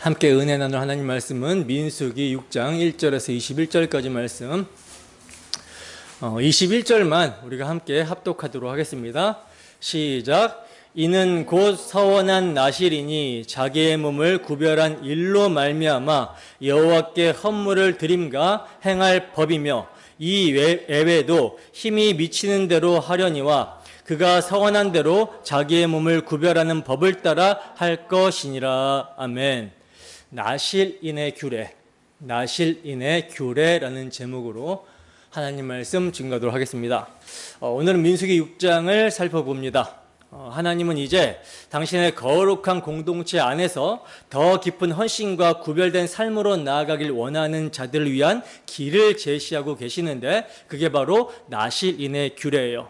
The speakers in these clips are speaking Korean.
함께 은혜 나눌 하나님 말씀은 민수기 6장 1절에서 21절까지 말씀, 21절만 우리가 함께 합독하도록 하겠습니다. 시작. 이는 곧 서원한 나실이니 자기의 몸을 구별한 일로 말미암아 여호와께 헌물을 드림과 행할 법이며 이 예외도 힘이 미치는 대로 하려니와 그가 서원한 대로 자기의 몸을 구별하는 법을 따라 할 것이니라. 아멘. 나실인의 규례, 나실인의 규례라는 제목으로 하나님 말씀 증거하도록 하겠습니다. 오늘은 민수기 6장을 살펴봅니다. 하나님은 이제 당신의 거룩한 공동체 안에서 더 깊은 헌신과 구별된 삶으로 나아가길 원하는 자들을 위한 길을 제시하고 계시는데, 그게 바로 나실인의 규례예요.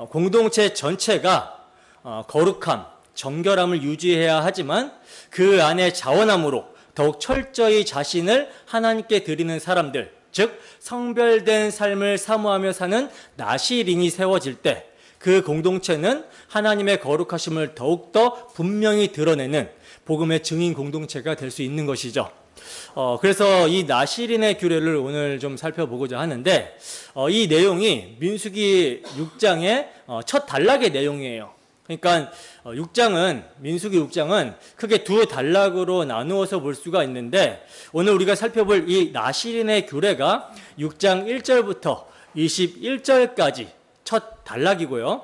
공동체 전체가 거룩함, 정결함을 유지해야 하지만 그 안에 자원함으로 더욱 철저히 자신을 하나님께 드리는 사람들, 즉 성별된 삶을 사모하며 사는 나실인이 세워질 때 그 공동체는 하나님의 거룩하심을 더욱더 분명히 드러내는 복음의 증인 공동체가 될 수 있는 것이죠. 그래서 이 나실인의 규례를 오늘 좀 살펴보고자 하는데, 이 내용이 민수기 6장의 첫 단락의 내용이에요. 그러니까 민수기 6장은 크게 두 단락으로 나누어서 볼 수가 있는데, 오늘 우리가 살펴볼 이 나실인의 규례가 6장 1절부터 21절까지 첫 단락이고요.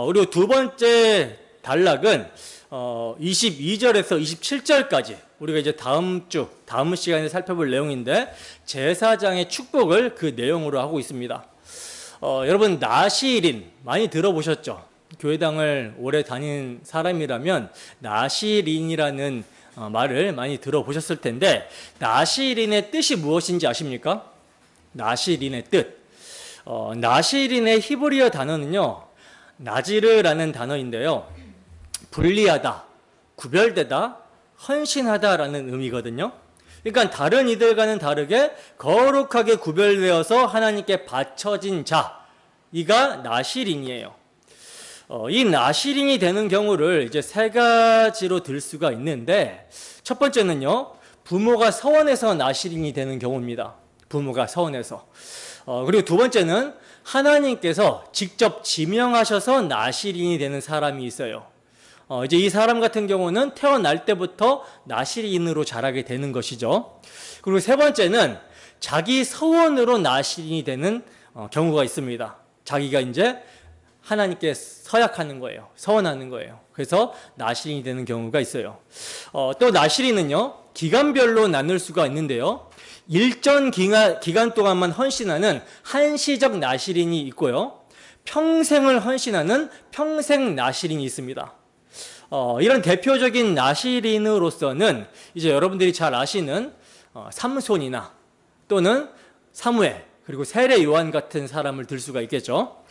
그리고 두 번째 단락은 22절에서 27절까지 우리가 이제 다음 시간에 살펴볼 내용인데, 제사장의 축복을 그 내용으로 하고 있습니다. 여러분, 나실인 많이 들어보셨죠? 교회당을 오래 다닌 사람이라면 나실인이라는 말을 많이 들어보셨을 텐데, 나실인의 뜻이 무엇인지 아십니까? 나실인의 뜻. 나실인의 히브리어 단어는요, 나지르라는 단어인데요, 분리하다, 구별되다, 헌신하다라는 의미거든요. 그러니까 다른 이들과는 다르게 거룩하게 구별되어서 하나님께 바쳐진 자, 이가 나실인이에요. 이 나실인이 되는 경우를 이제 세 가지로 들 수가 있는데, 첫 번째는요, 부모가 서원해서 나실인이 되는 경우입니다. 부모가 서원해서. 그리고 두 번째는 하나님께서 직접 지명하셔서 나실인이 되는 사람이 있어요. 이제 이 사람 같은 경우는 태어날 때부터 나실인으로 자라게 되는 것이죠. 그리고 세 번째는 자기 서원으로 나실인이 되는 경우가 있습니다. 자기가 이제 하나님께 서약하는 거예요. 서원하는 거예요. 그래서 나실인이 되는 경우가 있어요. 또 나실인은요, 기간별로 나눌 수가 있는데요, 일정 기간 동안만 헌신하는 한시적 나실인이 있고요, 평생을 헌신하는 평생 나실인이 있습니다. 이런 대표적인 나실인으로서는 이제 여러분들이 잘 아시는 삼손이나 또는 사무엘, 그리고 세례 요한 같은 사람을 들 수가 있겠죠.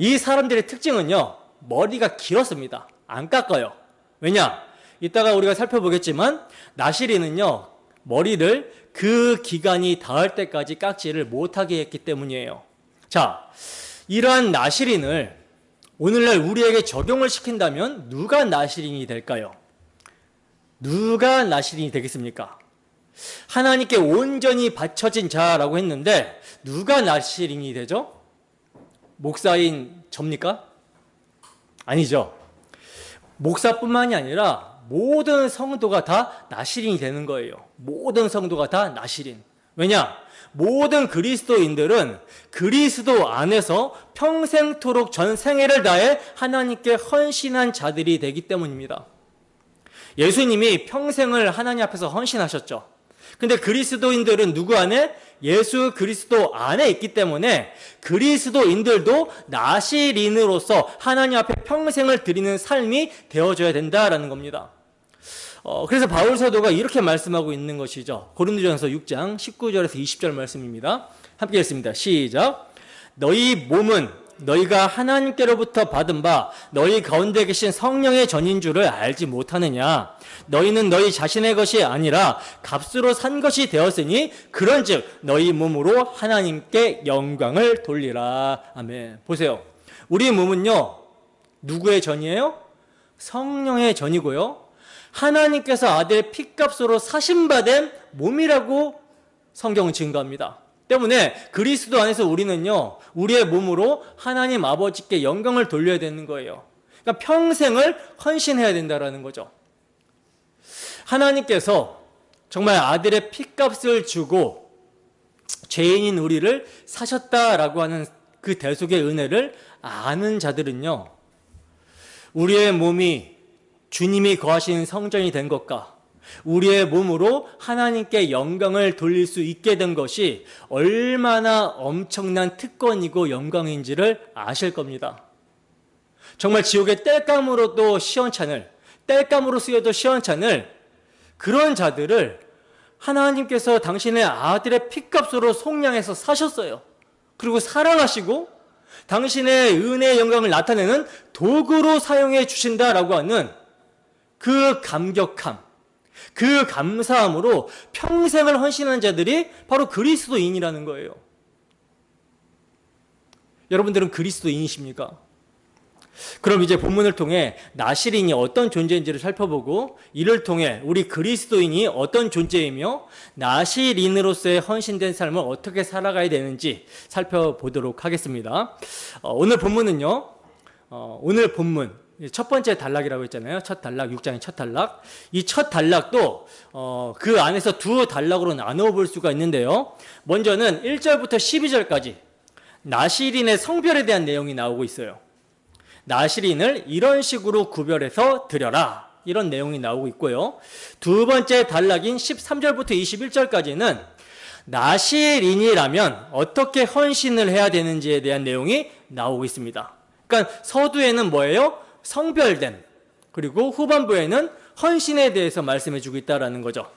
이 사람들의 특징은요, 머리가 길었습니다. 안 깎아요. 왜냐? 이따가 우리가 살펴보겠지만 나실인은요, 머리를 그 기간이 닿을 때까지 깎지를 못하게 했기 때문이에요. 자, 이러한 나실인을 오늘날 우리에게 적용을 시킨다면 누가 나실인이 될까요? 누가 나실인이 되겠습니까? 하나님께 온전히 바쳐진 자라고 했는데 누가 나실인이 되죠? 목사인 접니까? 아니죠. 목사뿐만이 아니라 모든 성도가 다 나실인이 되는 거예요. 모든 성도가 다 나실인. 왜냐? 모든 그리스도인들은 그리스도 안에서 평생토록 전 생애를 다해 하나님께 헌신한 자들이 되기 때문입니다. 예수님이 평생을 하나님 앞에서 헌신하셨죠. 근데 그리스도인들은 누구 안에? 예수 그리스도 안에 있기 때문에 그리스도인들도 나실인으로서 하나님 앞에 평생을 드리는 삶이 되어줘야 된다라는 겁니다. 그래서 바울 사도가 이렇게 말씀하고 있는 것이죠. 고린도전서 6장 19절에서 20절 말씀입니다. 함께 읽습니다. 시작. 너희 몸은 너희가 하나님께로부터 받은 바 너희 가운데 계신 성령의 전인 줄을 알지 못하느냐? 너희는 너희 자신의 것이 아니라 값으로 산 것이 되었으니 그런즉 너희 몸으로 하나님께 영광을 돌리라. 아멘. 보세요. 우리 몸은요, 누구의 전이에요? 성령의 전이고요, 하나님께서 아들의 피값으로 사신받은 몸이라고 성경은 증거합니다. 때문에 그리스도 안에서 우리는요, 우리의 몸으로 하나님 아버지께 영광을 돌려야 되는 거예요. 그러니까 평생을 헌신해야 된다는 거죠. 하나님께서 정말 아들의 피값을 주고 죄인인 우리를 사셨다라고 하는 그 대속의 은혜를 아는 자들은요, 우리의 몸이 주님이 거하신 성전이 된 것과 우리의 몸으로 하나님께 영광을 돌릴 수 있게 된 것이 얼마나 엄청난 특권이고 영광인지를 아실 겁니다. 정말 지옥의 땔감으로도 시원찮을, 땔감으로 쓰여도 시원찮을 그런 자들을 하나님께서 당신의 아들의 피값으로 속량해서 사셨어요. 그리고 사랑하시고 당신의 은혜의 영광을 나타내는 도구로 사용해 주신다라고 하는 그 감격함, 그 감사함으로 평생을 헌신한 자들이 바로 그리스도인이라는 거예요. 여러분들은 그리스도인이십니까? 그럼 이제 본문을 통해 나실인이 어떤 존재인지를 살펴보고 이를 통해 우리 그리스도인이 어떤 존재이며 나실인으로서의 헌신된 삶을 어떻게 살아가야 되는지 살펴보도록 하겠습니다. 오늘 본문은요, 오늘 본문 첫 번째 단락이라고 했잖아요. 첫 단락, 6장의 첫 단락. 이 첫 단락도 그 안에서 두 단락으로 나누어 볼 수가 있는데요. 먼저는 1절부터 12절까지 나실인의 성별에 대한 내용이 나오고 있어요. 나실인을 이런 식으로 구별해서 드려라, 이런 내용이 나오고 있고요. 두 번째 단락인 13절부터 21절까지는 나실인이라면 어떻게 헌신을 해야 되는지에 대한 내용이 나오고 있습니다. 그러니까 서두에는 뭐예요? 성별됨, 그리고 후반부에는 헌신에 대해서 말씀해 주고 있다는 거죠.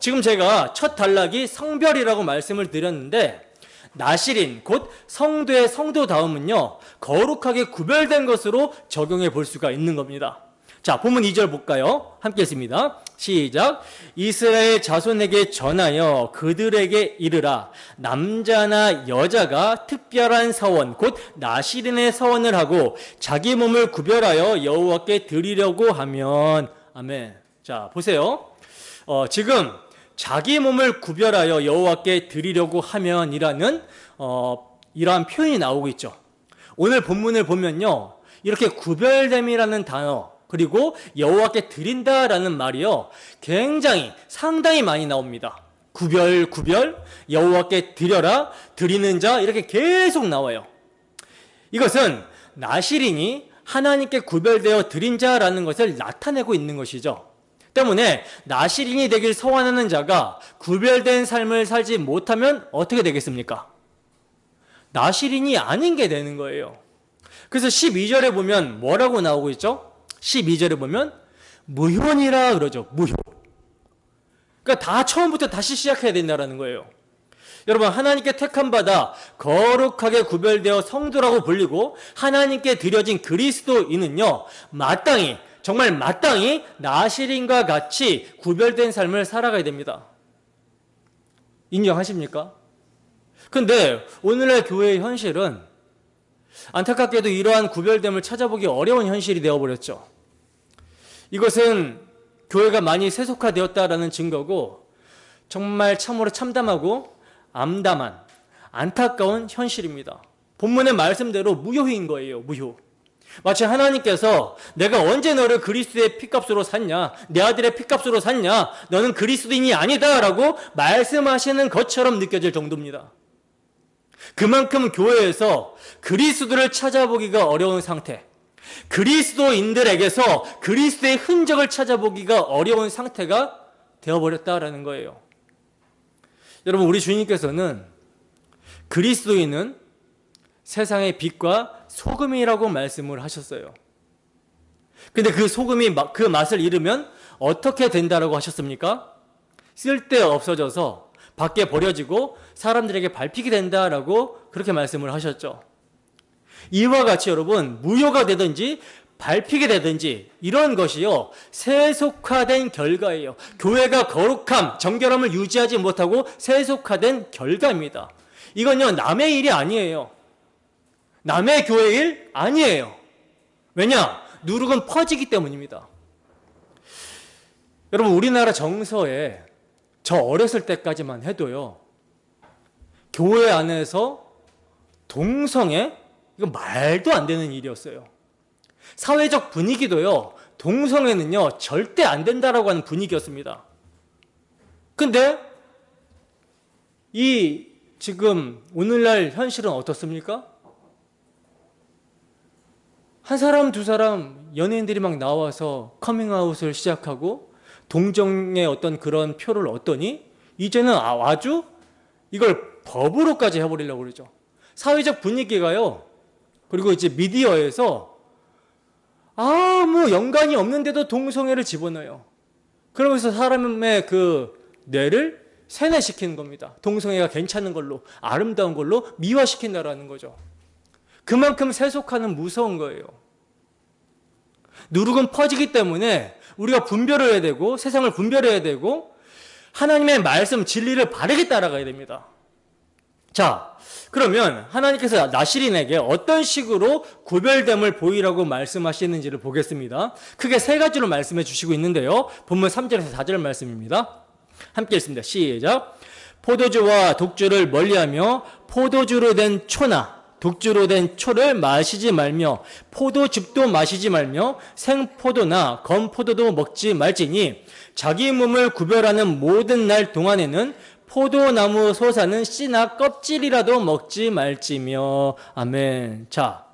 지금 제가 첫 단락이 성별이라고 말씀을 드렸는데 나실인, 곧 성도의 성도다움은요, 거룩하게 구별된 것으로 적용해 볼 수가 있는 겁니다. 자, 본문 2절 볼까요? 함께 했습니다. 시작. 이스라엘 자손에게 전하여 그들에게 이르라. 남자나 여자가 특별한 서원, 곧 나실인의 서원을 하고 자기 몸을 구별하여 여호와께 드리려고 하면. 아멘. 자, 보세요. 지금 자기 몸을 구별하여 여호와께 드리려고 하면이라는 이러한 표현이 나오고 있죠. 오늘 본문을 보면요, 이렇게 구별됨이라는 단어, 그리고 여호와께 드린다라는 말이요, 굉장히 상당히 많이 나옵니다. 구별, 여호와께 드려라, 드리는 자, 이렇게 계속 나와요. 이것은 나실인이 하나님께 구별되어 드린 자라는 것을 나타내고 있는 것이죠. 때문에 나실인이 되길 소원하는 자가 구별된 삶을 살지 못하면 어떻게 되겠습니까? 나실인이 아닌 게 되는 거예요. 그래서 12절에 보면 뭐라고 나오고 있죠? 12절에 보면 무효니라 그러죠. 무효. 그러니까 다 처음부터 다시 시작해야 된다는 거예요. 여러분, 하나님께 택함 받아 거룩하게 구별되어 성도라고 불리고 하나님께 드려진 그리스도인은요, 마땅히, 정말 마땅히 나실인과 같이 구별된 삶을 살아가야 됩니다. 인정하십니까? 근데 오늘날 교회의 현실은 안타깝게도 이러한 구별됨을 찾아보기 어려운 현실이 되어버렸죠. 이것은 교회가 많이 세속화되었다라는 증거고 정말 참으로 참담하고 암담한 안타까운 현실입니다. 본문의 말씀대로 무효인 거예요. 무효. 마치 하나님께서 내가 언제 너를 그리스도의 피값으로 샀냐, 내 아들의 피값으로 샀냐, 너는 그리스도인이 아니다 라고 말씀하시는 것처럼 느껴질 정도입니다. 그만큼 교회에서 그리스도를 찾아보기가 어려운 상태, 그리스도인들에게서 그리스도의 흔적을 찾아보기가 어려운 상태가 되어버렸다라는 거예요. 여러분, 우리 주님께서는 그리스도인은 세상의 빛과 소금이라고 말씀을 하셨어요. 근데 그 소금이 그 맛을 잃으면 어떻게 된다라고 하셨습니까? 쓸데 없어져서 밖에 버려지고 사람들에게 밟히게 된다라고 그렇게 말씀을 하셨죠. 이와 같이 여러분, 무효가 되든지 밟히게 되든지 이런 것이요, 세속화된 결과예요. 교회가 거룩함, 정결함을 유지하지 못하고 세속화된 결과입니다. 이건요, 남의 일이 아니에요. 남의 교회 일 아니에요. 왜냐? 누룩은 퍼지기 때문입니다. 여러분, 우리나라 정서에 저 어렸을 때까지만 해도요, 교회 안에서 동성애? 이거 말도 안 되는 일이었어요. 사회적 분위기도요, 동성애는요, 절대 안 된다라고 하는 분위기였습니다. 근데 이 지금 오늘날 현실은 어떻습니까? 한 사람, 두 사람 연예인들이 막 나와서 커밍아웃을 시작하고 동정의 어떤 그런 표를 얻더니 이제는 아주 이걸 법으로까지 해버리려고 그러죠. 사회적 분위기가요, 그리고 이제 미디어에서 아무 연관이 없는데도 동성애를 집어넣어요. 그러면서 사람의 그 뇌를 세뇌시키는 겁니다. 동성애가 괜찮은 걸로, 아름다운 걸로 미화시킨다라는 거죠. 그만큼 세속화는 무서운 거예요. 누룩은 퍼지기 때문에 우리가 분별을 해야 되고, 세상을 분별해야 되고, 하나님의 말씀, 진리를 바르게 따라가야 됩니다. 자, 그러면 하나님께서 나실인에게 어떤 식으로 구별됨을 보이라고 말씀하시는지를 보겠습니다. 크게 세 가지로 말씀해 주시고 있는데요. 본문 3절에서 4절 말씀입니다. 함께 읽습니다. 시작. 포도주와 독주를 멀리하며 포도주로 된 초나 독주로 된 초를 마시지 말며 포도즙도 마시지 말며 생포도나 건포도도 먹지 말지니 자기 몸을 구별하는 모든 날 동안에는 포도나무 솟아는 씨나 껍질이라도 먹지 말지며. 아멘. 자,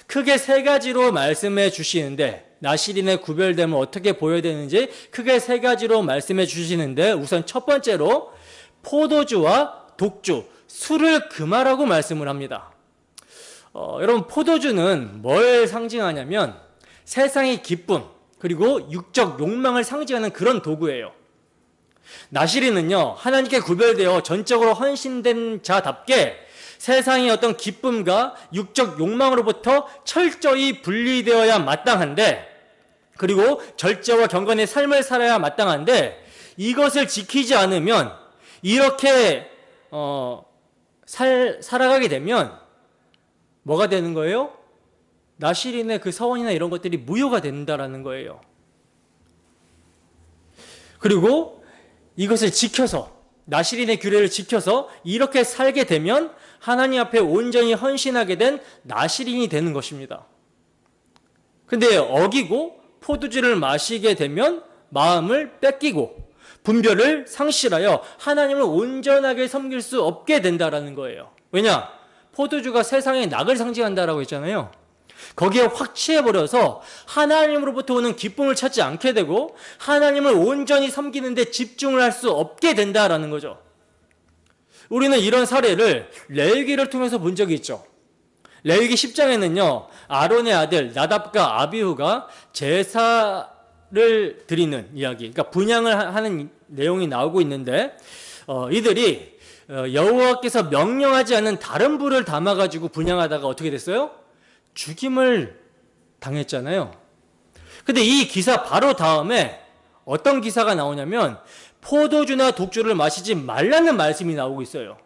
크게 세 가지로 말씀해 주시는데, 나실인의 구별됨을 어떻게 보여야 되는지 크게 세 가지로 말씀해 주시는데, 우선 첫 번째로 포도주와 독주, 술을 금하라고 말씀을 합니다. 여러분, 포도주는 뭘 상징하냐면 세상의 기쁨, 그리고 육적 욕망을 상징하는 그런 도구예요. 나실인은요, 하나님께 구별되어 전적으로 헌신된 자답게 세상의 어떤 기쁨과 육적 욕망으로부터 철저히 분리되어야 마땅한데, 그리고 절제와 경건의 삶을 살아야 마땅한데, 이것을 지키지 않으면 이렇게 살아가게 되면 뭐가 되는 거예요? 나실인의 그 서원이나 이런 것들이 무효가 된다라는 거예요. 그리고 이것을 지켜서, 나실인의 규례를 지켜서 이렇게 살게 되면 하나님 앞에 온전히 헌신하게 된 나실인이 되는 것입니다. 근데 어기고 포도주를 마시게 되면 마음을 뺏기고 분별을 상실하여 하나님을 온전하게 섬길 수 없게 된다라는 거예요. 왜냐? 포도주가 세상의 낙을 상징한다라고 했잖아요. 거기에 확 취해버려서 하나님으로부터 오는 기쁨을 찾지 않게 되고 하나님을 온전히 섬기는 데 집중을 할 수 없게 된다라는 거죠. 우리는 이런 사례를 레위기를 통해서 본 적이 있죠. 레위기 10장에는요, 아론의 아들 나답과 아비후가 제사를 드리는 이야기, 그러니까 분향을 하는 내용이 나오고 있는데, 이들이 여호와께서 명령하지 않은 다른 불을 담아가지고 분향하다가 어떻게 됐어요? 죽임을 당했잖아요. 근데 이 기사 바로 다음에 어떤 기사가 나오냐면 포도주나 독주를 마시지 말라는 말씀이 나오고 있어요.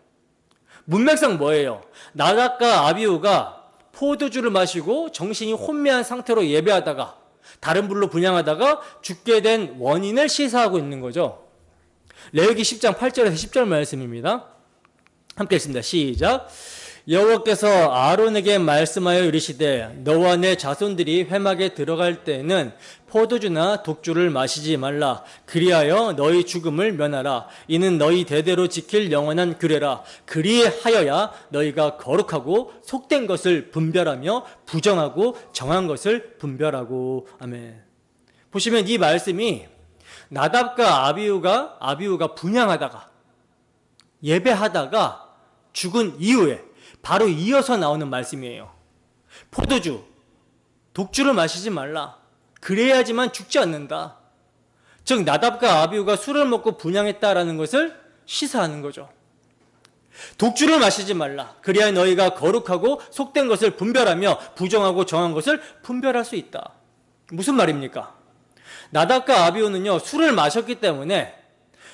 문맥상 뭐예요? 나답과 아비후가 포도주를 마시고 정신이 혼미한 상태로 예배하다가 다른 불로 분향하다가 죽게 된 원인을 시사하고 있는 거죠. 레위기 10장 8절에서 10절 말씀입니다. 함께 읽습니다. 시작. 여호와께서 아론에게 말씀하여 이르시되 너와 내 자손들이 회막에 들어갈 때에는 포도주나 독주를 마시지 말라. 그리하여 너희 죽음을 면하라. 이는 너희 대대로 지킬 영원한 규례라. 그리하여야 너희가 거룩하고 속된 것을 분별하며 부정하고 정한 것을 분별하고. 아멘. 보시면 이 말씀이 나답과 아비후가 분향하다가 예배하다가 죽은 이후에 바로 이어서 나오는 말씀이에요. 포도주, 독주를 마시지 말라. 그래야지만 죽지 않는다. 즉 나답과 아비후가 술을 먹고 분향했다라는 것을 시사하는 거죠. 독주를 마시지 말라. 그래야 너희가 거룩하고 속된 것을 분별하며 부정하고 정한 것을 분별할 수 있다. 무슨 말입니까? 나답과 아비후는요, 술을 마셨기 때문에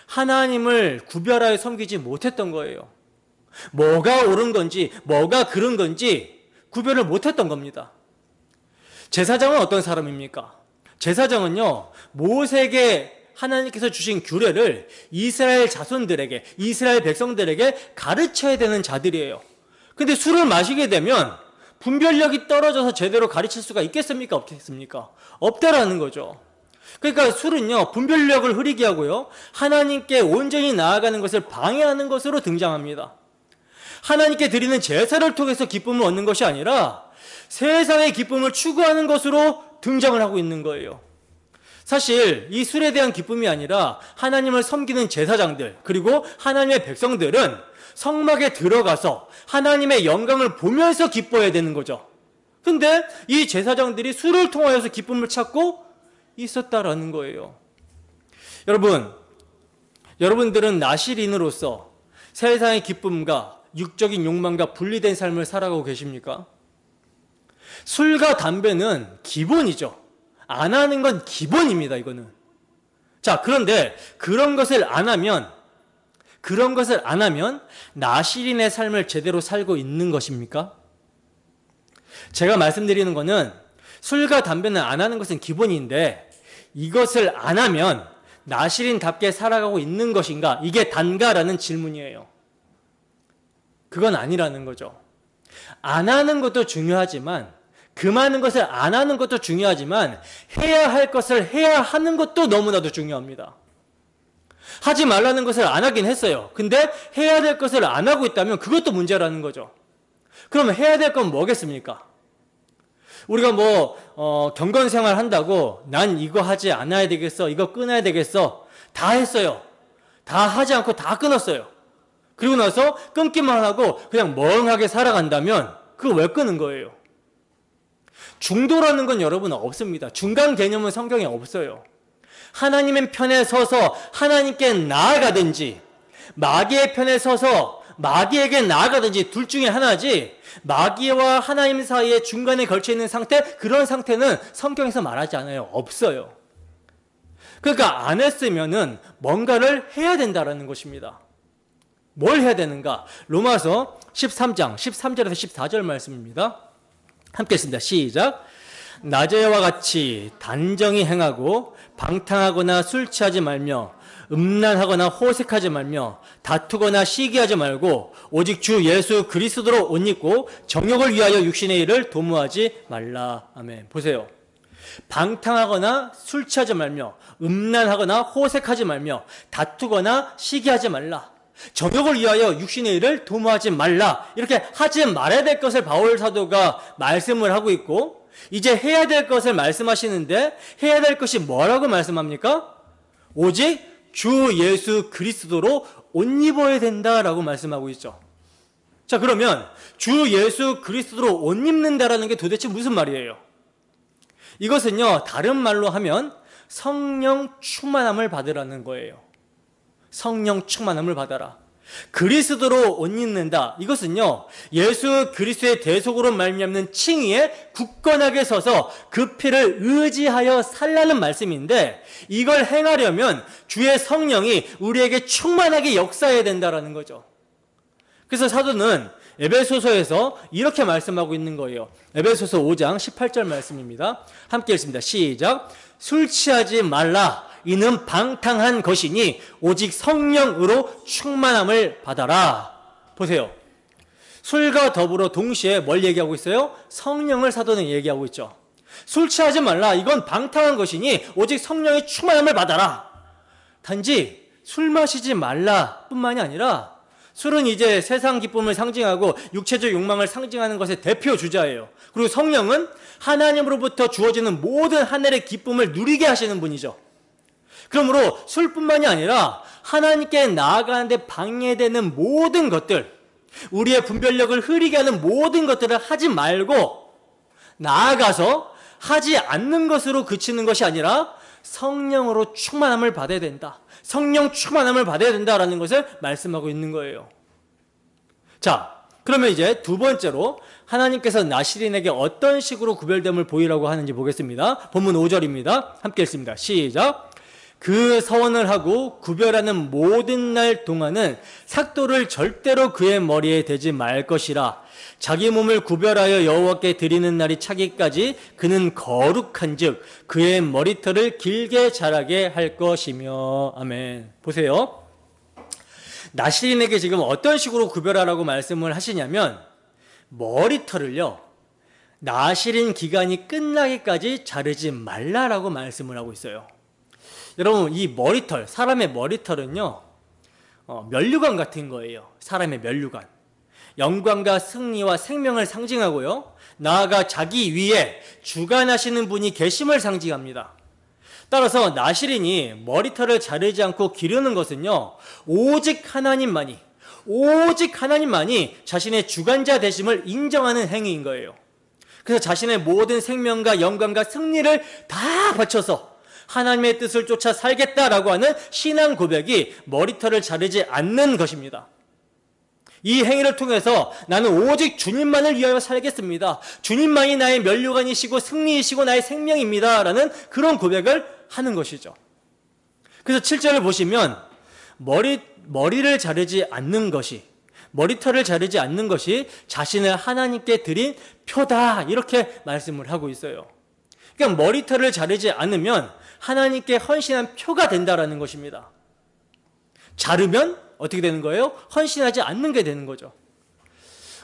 하나님을 구별하여 섬기지 못했던 거예요. 뭐가 옳은 건지 뭐가 그른 건지 구별을 못했던 겁니다. 제사장은 어떤 사람입니까? 제사장은요, 모세에게 하나님께서 주신 규례를 이스라엘 자손들에게, 이스라엘 백성들에게 가르쳐야 되는 자들이에요. 근데 술을 마시게 되면 분별력이 떨어져서 제대로 가르칠 수가 있겠습니까? 없겠습니까? 없다라는 거죠. 그러니까 술은요, 분별력을 흐리게 하고요, 하나님께 온전히 나아가는 것을 방해하는 것으로 등장합니다. 하나님께 드리는 제사를 통해서 기쁨을 얻는 것이 아니라 세상의 기쁨을 추구하는 것으로 등장을 하고 있는 거예요. 사실 이 술에 대한 기쁨이 아니라 하나님을 섬기는 제사장들, 그리고 하나님의 백성들은 성막에 들어가서 하나님의 영광을 보면서 기뻐해야 되는 거죠. 근데 이 제사장들이 술을 통하여서 기쁨을 찾고 있었다라는 거예요. 여러분들은 나실인으로서 세상의 기쁨과 육적인 욕망과 분리된 삶을 살아가고 계십니까? 술과 담배는 기본이죠. 안 하는 건 기본입니다, 이거는. 자, 그런데 그런 것을 안 하면 나실인의 삶을 제대로 살고 있는 것입니까? 제가 말씀드리는 거는 술과 담배는 안 하는 것은 기본인데 이것을 안 하면 나실인답게 살아가고 있는 것인가? 이게 단가라는 질문이에요. 그건 아니라는 거죠. 안 하는 것도 중요하지만, 그 많은 것을 안 하는 것도 중요하지만, 해야 할 것을 해야 하는 것도 너무나도 중요합니다. 하지 말라는 것을 안 하긴 했어요. 근데 해야 될 것을 안 하고 있다면 그것도 문제라는 거죠. 그러면 해야 될 건 뭐겠습니까? 우리가 경건 생활 한다고 난 이거 하지 않아야 되겠어, 이거 끊어야 되겠어, 다 했어요. 다 하지 않고 다 끊었어요. 그리고 나서 끊기만 하고 그냥 멍하게 살아간다면 그거 왜 끊은 거예요? 중도라는 건 여러분 없습니다. 중간 개념은 성경에 없어요. 하나님의 편에 서서 하나님께 나아가든지, 마귀의 편에 서서 마귀에게 나아가든지, 둘 중에 하나지, 마귀와 하나님 사이에 중간에 걸쳐 있는 상태, 그런 상태는 성경에서 말하지 않아요. 없어요. 그러니까 안 했으면은 뭔가를 해야 된다라는 것입니다. 뭘 해야 되는가? 로마서 13장 13절에서 14절 말씀입니다. 함께 읽습니다. 시작. 낮에와 같이 단정히 행하고 방탕하거나 술 취하지 말며 음란하거나 호색하지 말며 다투거나 시기하지 말고 오직 주 예수 그리스도로 옷 입고 정욕을 위하여 육신의 일을 도모하지 말라. 아멘. 보세요. 방탕하거나 술 취하지 말며 음란하거나 호색하지 말며 다투거나 시기하지 말라. 정욕을 위하여 육신의 일을 도모하지 말라. 이렇게 하지 말아야 될 것을 바울 사도가 말씀을 하고 있고, 이제 해야 될 것을 말씀하시는데 해야 될 것이 뭐라고 말씀합니까? 오직 주 예수 그리스도로 옷 입어야 된다라고 말씀하고 있죠. 자, 그러면 주 예수 그리스도로 옷 입는다라는 게 도대체 무슨 말이에요? 이것은요, 다른 말로 하면 성령 충만함을 받으라는 거예요. 성령 충만함을 받아라. 그리스도로 옷 입는다. 이것은요, 예수 그리스도의 대속으로 말미암는 칭의에 굳건하게 서서 그 피를 의지하여 살라는 말씀인데, 이걸 행하려면 주의 성령이 우리에게 충만하게 역사해야 된다라는 거죠. 그래서 사도는 에베소서에서 이렇게 말씀하고 있는 거예요. 에베소서 5장 18절 말씀입니다. 함께 읽습니다. 시작. 술 취하지 말라. 이는 방탕한 것이니 오직 성령으로 충만함을 받아라. 보세요. 술과 더불어 동시에 뭘 얘기하고 있어요? 성령을 사도는 얘기하고 있죠. 술 취하지 말라. 이건 방탕한 것이니 오직 성령의 충만함을 받아라. 단지 술 마시지 말라 뿐만이 아니라, 술은 이제 세상 기쁨을 상징하고 육체적 욕망을 상징하는 것의 대표 주자예요. 그리고 성령은 하나님으로부터 주어지는 모든 하늘의 기쁨을 누리게 하시는 분이죠. 그러므로 술뿐만이 아니라 하나님께 나아가는데 방해되는 모든 것들, 우리의 분별력을 흐리게 하는 모든 것들을 하지 말고 나아가서 하지 않는 것으로 그치는 것이 아니라 성령으로 충만함을 받아야 된다. 성령 충만함을 받아야 된다라는 것을 말씀하고 있는 거예요. 자, 그러면 이제 두 번째로 하나님께서 나실인에게 어떤 식으로 구별됨을 보이라고 하는지 보겠습니다. 본문 5절입니다. 함께 읽습니다. 시작. 그 서원을 하고 구별하는 모든 날 동안은 삭도를 절대로 그의 머리에 대지 말 것이라. 자기 몸을 구별하여 여호와께 드리는 날이 차기까지 그는 거룩한즉 그의 머리털을 길게 자라게 할 것이며. 아멘. 보세요. 나시린에게 지금 어떤 식으로 구별하라고 말씀을 하시냐면, 머리털을요, 나시린 기간이 끝나기까지 자르지 말라라고 말씀을 하고 있어요. 여러분, 이 머리털, 사람의 머리털은요, 면류관 같은 거예요. 사람의 면류관. 영광과 승리와 생명을 상징하고요, 나아가 자기 위에 주관하시는 분이 계심을 상징합니다. 따라서 나시린이 머리털을 자르지 않고 기르는 것은요, 오직 하나님만이 자신의 주관자 되심을 인정하는 행위인 거예요. 그래서 자신의 모든 생명과 영광과 승리를 다 바쳐서 하나님의 뜻을 쫓아 살겠다라고 하는 신앙 고백이 머리털을 자르지 않는 것입니다. 이 행위를 통해서 나는 오직 주님만을 위하여 살겠습니다. 주님만이 나의 면류관이시고 승리이시고 나의 생명입니다. 라는 그런 고백을 하는 것이죠. 그래서 7절을 보시면 머리를 자르지 않는 것이, 머리털을 자르지 않는 것이 자신을 하나님께 드린 표다, 이렇게 말씀을 하고 있어요. 그러니까 머리털을 자르지 않으면 하나님께 헌신한 표가 된다라는 것입니다. 자르면 어떻게 되는 거예요? 헌신하지 않는 게 되는 거죠.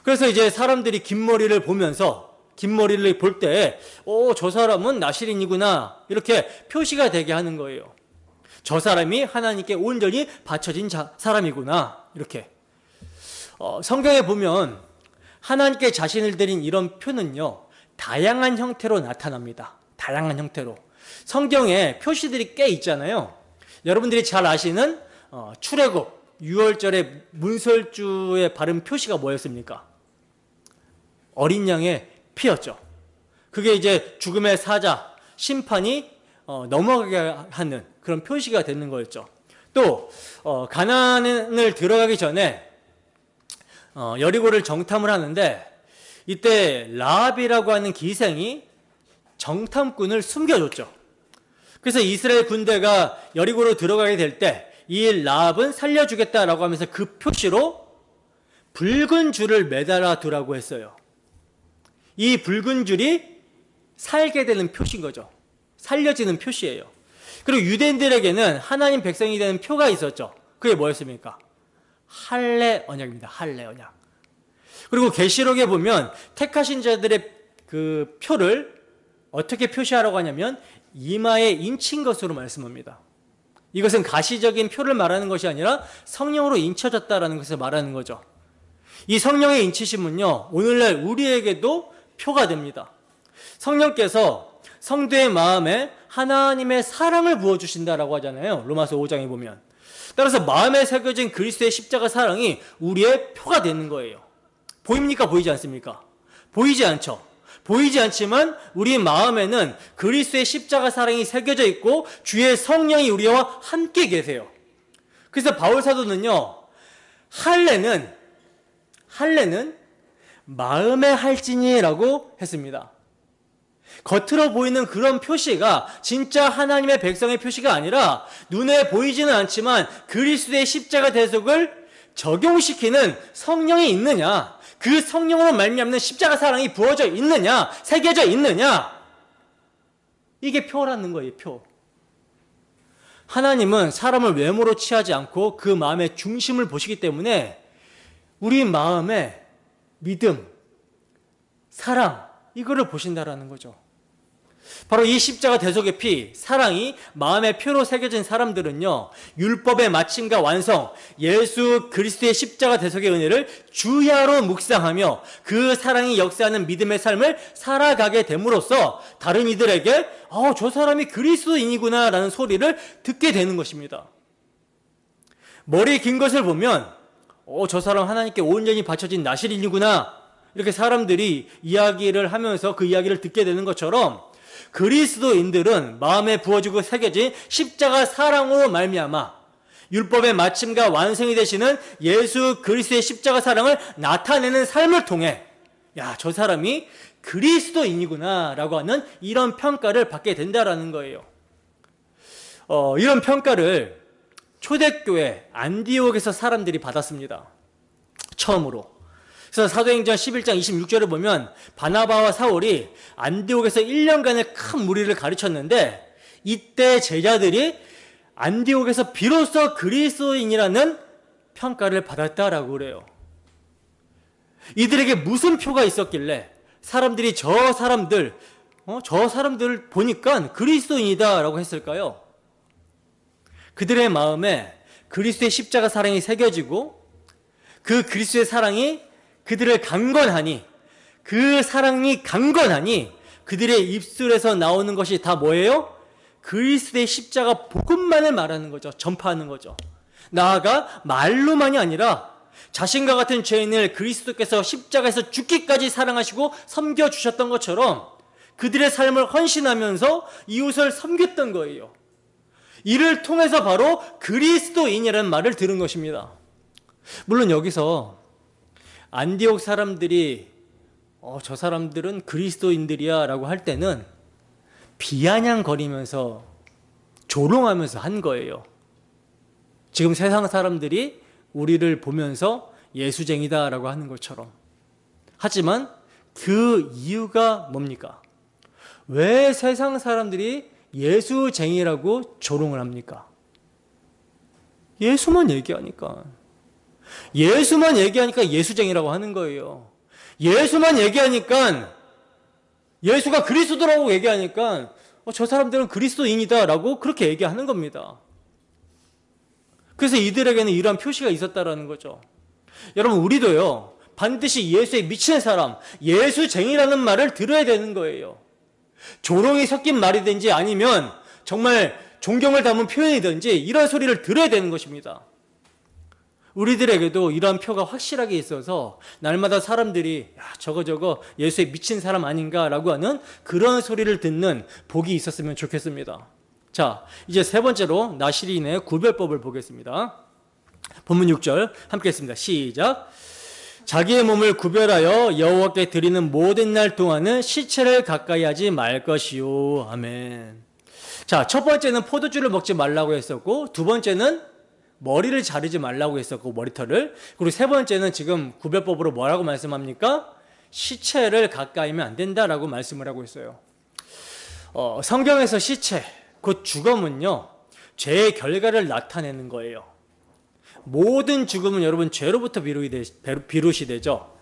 그래서 이제 사람들이 긴 머리를 보면서, 긴 머리를 볼 때, 저 사람은 나시린이구나, 이렇게 표시가 되게 하는 거예요. 저 사람이 하나님께 온전히 바쳐진 사람이구나, 이렇게. 성경에 보면 하나님께 자신을 드린 이런 표는요, 다양한 형태로 나타납니다. 다양한 형태로. 성경에 표시들이 꽤 있잖아요. 여러분들이 잘 아시는 출애굽 6월절에 문설주에 바른 표시가 뭐였습니까? 어린 양의 피였죠. 그게 이제 죽음의 사자, 심판이 넘어가게 하는 그런 표시가 되는 거였죠. 또 가나안을 들어가기 전에 여리고를 정탐을 하는데, 이때 라합이라고 하는 기생이 정탐꾼을 숨겨줬죠. 그래서 이스라엘 군대가 여리고로 들어가게 될 때 이 라합은 살려주겠다라고 하면서 그 표시로 붉은 줄을 매달아 두라고 했어요. 이 붉은 줄이 살게 되는 표시인 거죠. 살려지는 표시예요. 그리고 유대인들에게는 하나님 백성이 되는 표가 있었죠. 그게 뭐였습니까? 할례 언약입니다. 할례 언약. 그리고 계시록에 보면 택하신 자들의 그 표를 어떻게 표시하라고 하냐면 이마에 인친 것으로 말씀합니다. 이것은 가시적인 표를 말하는 것이 아니라 성령으로 인쳐졌다라는 것을 말하는 거죠. 이 성령의 인치심은요, 오늘날 우리에게도 표가 됩니다. 성령께서 성도의 마음에 하나님의 사랑을 부어주신다라고 하잖아요. 로마서 5장에 보면. 따라서 마음에 새겨진 그리스도의 십자가 사랑이 우리의 표가 되는 거예요. 보입니까? 보이지 않습니까? 보이지 않죠. 보이지 않지만 우리 마음에는 그리스도의 십자가 사랑이 새겨져 있고 주의 성령이 우리와 함께 계세요. 그래서 바울 사도는요, 할례는 마음의 할지니라고 했습니다. 겉으로 보이는 그런 표시가 진짜 하나님의 백성의 표시가 아니라 눈에 보이지는 않지만 그리스도의 십자가 대속을 적용시키는 성령이 있느냐, 그 성령으로 말미암는 십자가 사랑이 부어져 있느냐, 새겨져 있느냐, 이게 표라는 거예요. 표. 하나님은 사람을 외모로 취하지 않고 그 마음의 중심을 보시기 때문에 우리 마음의 믿음, 사랑, 이거를 보신다라는 거죠. 바로 이 십자가 대속의 피, 사랑이 마음의 표로 새겨진 사람들은요, 율법의 마침과 완성, 예수 그리스도의 십자가 대속의 은혜를 주야로 묵상하며 그 사랑이 역사하는 믿음의 삶을 살아가게 됨으로써 다른 이들에게 저 사람이 그리스도인이구나 라는 소리를 듣게 되는 것입니다. 머리 긴 것을 보면 저 사람 하나님께 온전히 바쳐진 나실인이구나, 이렇게 사람들이 이야기를 하면서 그 이야기를 듣게 되는 것처럼 그리스도인들은 마음에 부어지고 새겨진 십자가 사랑으로 말미암아 율법의 마침과 완성이 되시는 예수 그리스도의 십자가 사랑을 나타내는 삶을 통해 저 사람이 그리스도인이구나 라고 하는 이런 평가를 받게 된다라는 거예요. 이런 평가를 초대교회 안디옥에서 사람들이 받았습니다. 처음으로. 그래서 사도행전 11장 26절을 보면 바나바와 사울이 안디옥에서 1년간의 큰 무리를 가르쳤는데 이때 제자들이 안디옥에서 비로소 그리스도인이라는 평가를 받았다라고 그래요. 이들에게 무슨 표가 있었길래 사람들이 저 사람들을 보니까 그리스도인이다라고 했을까요? 그들의 마음에 그리스도의 십자가 사랑이 새겨지고 그 그리스도의 사랑이 그들을 강건하니 그 사랑이 강건하니 그들의 입술에서 나오는 것이 다 뭐예요? 그리스도의 십자가 복음만을 말하는 거죠. 전파하는 거죠. 나아가 말로만이 아니라 자신과 같은 죄인을 그리스도께서 십자가에서 죽기까지 사랑하시고 섬겨주셨던 것처럼 그들의 삶을 헌신하면서 이웃을 섬겼던 거예요. 이를 통해서 바로 그리스도인이라는 말을 들은 것입니다. 물론 여기서 안디옥 사람들이 저 사람들은 그리스도인들이야 라고 할 때는 비아냥거리면서 조롱하면서 한 거예요. 지금 세상 사람들이 우리를 보면서 예수쟁이다 라고 하는 것처럼. 하지만 그 이유가 뭡니까? 왜 세상 사람들이 예수쟁이라고 조롱을 합니까? 예수만 얘기하니까 예수쟁이라고 하는 거예요. 예수만 얘기하니까, 예수가 그리스도라고 얘기하니까 저 사람들은 그리스도인이다 라고 그렇게 얘기하는 겁니다. 그래서 이들에게는 이러한 표시가 있었다라는 거죠. 여러분, 우리도요 반드시 예수에 미치는 사람, 예수쟁이라는 말을 들어야 되는 거예요. 조롱이 섞인 말이든지 아니면 정말 존경을 담은 표현이든지 이런 소리를 들어야 되는 것입니다. 우리들에게도 이러한 표가 확실하게 있어서 날마다 사람들이 저거 예수에 미친 사람 아닌가라고 하는 그런 소리를 듣는 복이 있었으면 좋겠습니다. 자, 이제 세 번째로 나시린의 구별법을 보겠습니다. 본문 6절 함께 했습니다. 시작. 자기의 몸을 구별하여 여호와께 드리는 모든 날 동안은 시체를 가까이 하지 말 것이요. 아멘. 자, 첫 번째는 포도주를 먹지 말라고 했었고, 두 번째는 머리를 자르지 말라고 했었고, 머리털을. 그리고 세 번째는 지금 구별법으로 뭐라고 말씀합니까? 시체를 가까이 하면 안 된다라고 말씀을 하고 있어요. 성경에서 시체, 곧 죽음은요, 죄의 결과를 나타내는 거예요. 모든 죽음은 여러분 죄로부터 비롯이 되죠.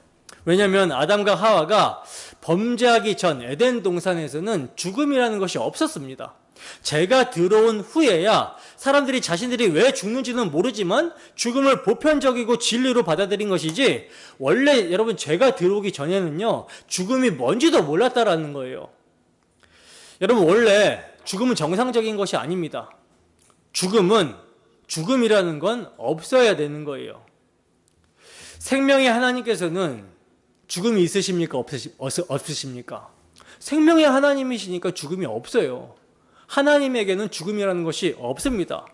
왜냐하면 아담과 하와가 범죄하기 전 에덴 동산에서는 죽음이라는 것이 없었습니다. 죄가 들어온 후에야 사람들이 자신들이 왜 죽는지는 모르지만 죽음을 보편적이고 진리로 받아들인 것이지, 원래 여러분 죄가 들어오기 전에는요 죽음이 뭔지도 몰랐다라는 거예요. 여러분, 원래 죽음은 정상적인 것이 아닙니다. 죽음이라는 건 없어야 되는 거예요. 생명의 하나님께서는 죽음이 있으십니까? 없으십니까? 생명의 하나님이시니까 죽음이 없어요. 하나님에게는 죽음이라는 것이 없습니다.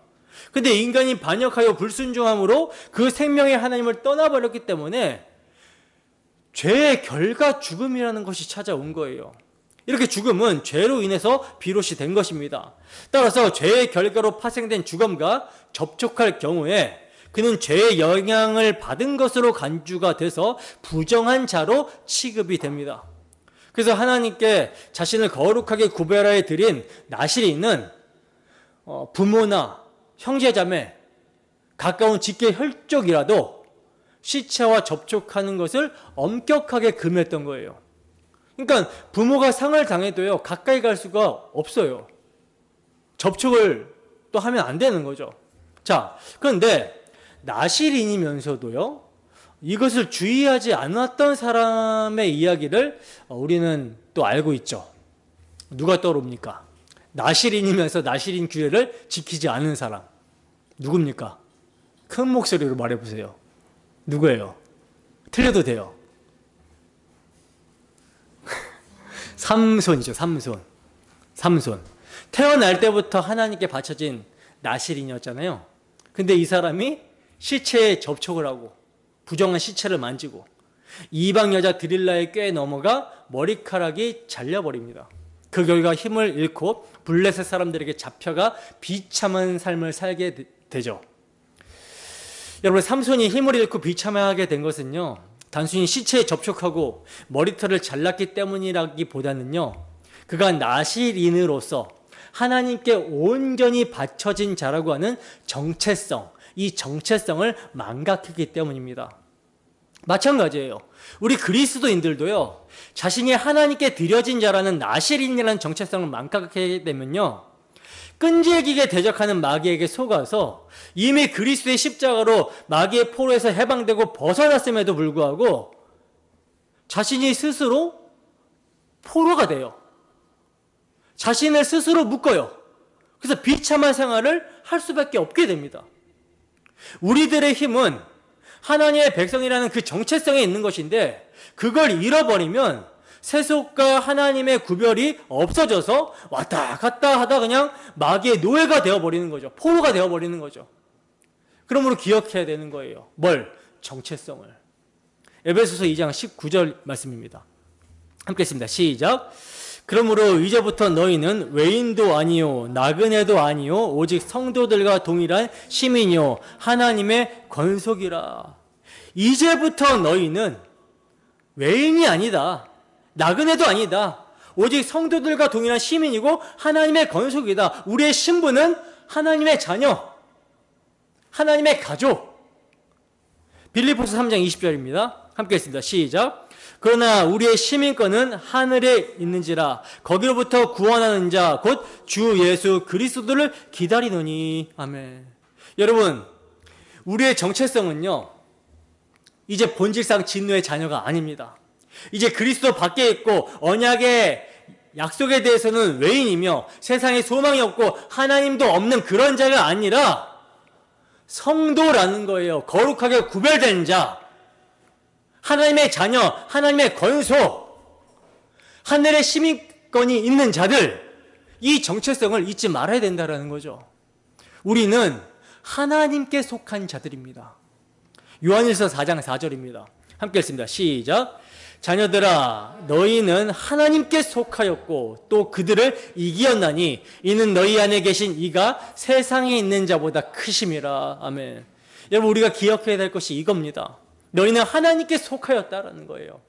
근데 인간이 반역하여 불순종함으로 그 생명의 하나님을 떠나버렸기 때문에 죄의 결과 죽음이라는 것이 찾아온 거예요. 이렇게 죽음은 죄로 인해서 비롯이 된 것입니다. 따라서 죄의 결과로 파생된 죽음과 접촉할 경우에 그는 죄의 영향을 받은 것으로 간주가 돼서 부정한 자로 취급이 됩니다. 그래서 하나님께 자신을 거룩하게 구별하여 드린 나시린은 부모나 형제자매, 가까운 직계 혈족이라도 시체와 접촉하는 것을 엄격하게 금했던 거예요. 그러니까 부모가 상을 당해도요 가까이 갈 수가 없어요. 접촉을 또 하면 안 되는 거죠. 자, 그런데 나시린이면서도요 이것을 주의하지 않았던 사람의 이야기를 우리는 또 알고 있죠. 누가 떠오릅니까? 나시린이면서 나시린 규례를 지키지 않은 사람 누굽니까? 큰 목소리로 말해보세요. 누구예요? 틀려도 돼요. 삼손이죠. 삼손. 태어날 때부터 하나님께 바쳐진 나시린이었잖아요. 근데 이 사람이 시체에 접촉을 하고 부정한 시체를 만지고 이방 여자 드릴라의 꾀에 넘어가 머리카락이 잘려버립니다. 그 결과 힘을 잃고 블레셋 사람들에게 잡혀가 비참한 삶을 살게 되죠. 여러분, 삼손이 힘을 잃고 비참하게 된 것은요, 단순히 시체에 접촉하고 머리털을 잘랐기 때문이라기보다는요, 그가 나실인으로서 하나님께 온전히 바쳐진 자라고 하는 정체성, 이 정체성을 망각했기 때문입니다. 마찬가지예요. 우리 그리스도인들도요, 자신이 하나님께 드려진 자라는 나실인이라는 정체성을 망각하게 되면요, 끈질기게 대적하는 마귀에게 속아서 이미 그리스도의 십자가로 마귀의 포로에서 해방되고 벗어났음에도 불구하고 자신이 스스로 포로가 돼요. 자신을 스스로 묶어요. 그래서 비참한 생활을 할 수밖에 없게 됩니다. 우리들의 힘은 하나님의 백성이라는 그 정체성에 있는 것인데, 그걸 잃어버리면 세속과 하나님의 구별이 없어져서 왔다 갔다 하다 그냥 마귀의 노예가 되어버리는 거죠. 포로가 되어버리는 거죠. 그러므로 기억해야 되는 거예요. 뭘? 정체성을. 에베소서 2장 19절 말씀입니다. 함께 했습니다. 시작. 그러므로 이제부터 너희는 외인도 아니요 나그네도 아니요 오직 성도들과 동일한 시민이요 하나님의 권속이라. 이제부터 너희는 외인이 아니다, 나그네도 아니다, 오직 성도들과 동일한 시민이고 하나님의 권속이다. 우리의 신분은 하나님의 자녀, 하나님의 가족. 빌립보서 3장 20절입니다. 함께 했습니다. 시작. 그러나 우리의 시민권은 하늘에 있는지라 거기로부터 구원하는 자 곧 주 예수 그리스도를 기다리노니. 아멘. 여러분, 우리의 정체성은요, 이제 본질상 진노의 자녀가 아닙니다. 이제 그리스도 밖에 있고 언약의 약속에 대해서는 외인이며 세상에 소망이 없고 하나님도 없는 그런 자가 아니라 성도라는 거예요. 거룩하게 구별된 자, 하나님의 자녀, 하나님의 권속, 하늘의 시민권이 있는 자들, 이 정체성을 잊지 말아야 된다는 거죠. 우리는 하나님께 속한 자들입니다. 요한일서 4장 4절입니다. 함께 읽습니다. 시작. 자녀들아 너희는 하나님께 속하였고 또 그들을 이기었나니 이는 너희 안에 계신 이가 세상에 있는 자보다 크심이라. 아멘. 여러분, 우리가 기억해야 될 것이 이겁니다. 너희는 하나님께 속하였다라는 거예요.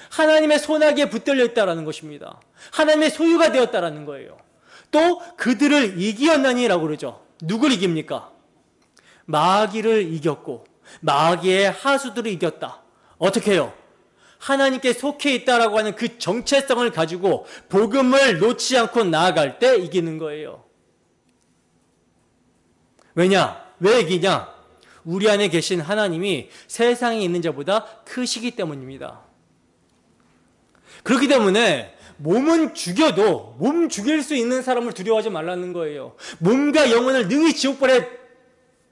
하나님의 손아귀에 붙들려 있다라는 것입니다. 하나님의 소유가 되었다라는 거예요. 또 그들을 이기었나니라고 그러죠. 누굴 이깁니까? 마귀를 이겼고 마귀의 하수들을 이겼다. 어떻게 해요? 하나님께 속해 있다라고 하는 그 정체성을 가지고 복음을 놓지 않고 나아갈 때 이기는 거예요. 왜냐? 왜 이기냐? 우리 안에 계신 하나님이 세상에 있는 자보다 크시기 때문입니다. 그렇기 때문에 몸은 죽여도 몸 죽일 수 있는 사람을 두려워하지 말라는 거예요. 몸과 영혼을 능히 지옥불에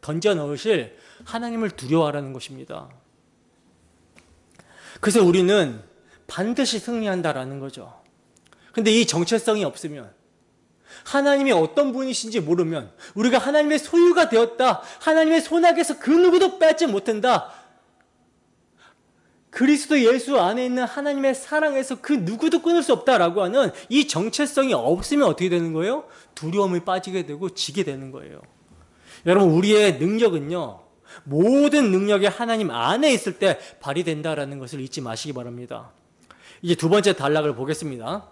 던져 넣으실 하나님을 두려워하라는 것입니다. 그래서 우리는 반드시 승리한다라는 거죠. 근데 이 정체성이 없으면, 하나님이 어떤 분이신지 모르면, 우리가 하나님의 소유가 되었다, 하나님의 손아귀에서 그 누구도 빼지 못한다, 그리스도 예수 안에 있는 하나님의 사랑에서 그 누구도 끊을 수 없다라고 하는 이 정체성이 없으면 어떻게 되는 거예요? 두려움에 빠지게 되고 지게 되는 거예요. 여러분, 우리의 능력은요, 모든 능력이 하나님 안에 있을 때 발휘된다라는 것을 잊지 마시기 바랍니다. 이제 두 번째 단락을 보겠습니다.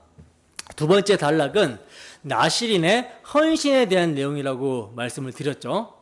두 번째 단락은 나실인의 헌신에 대한 내용이라고 말씀을 드렸죠.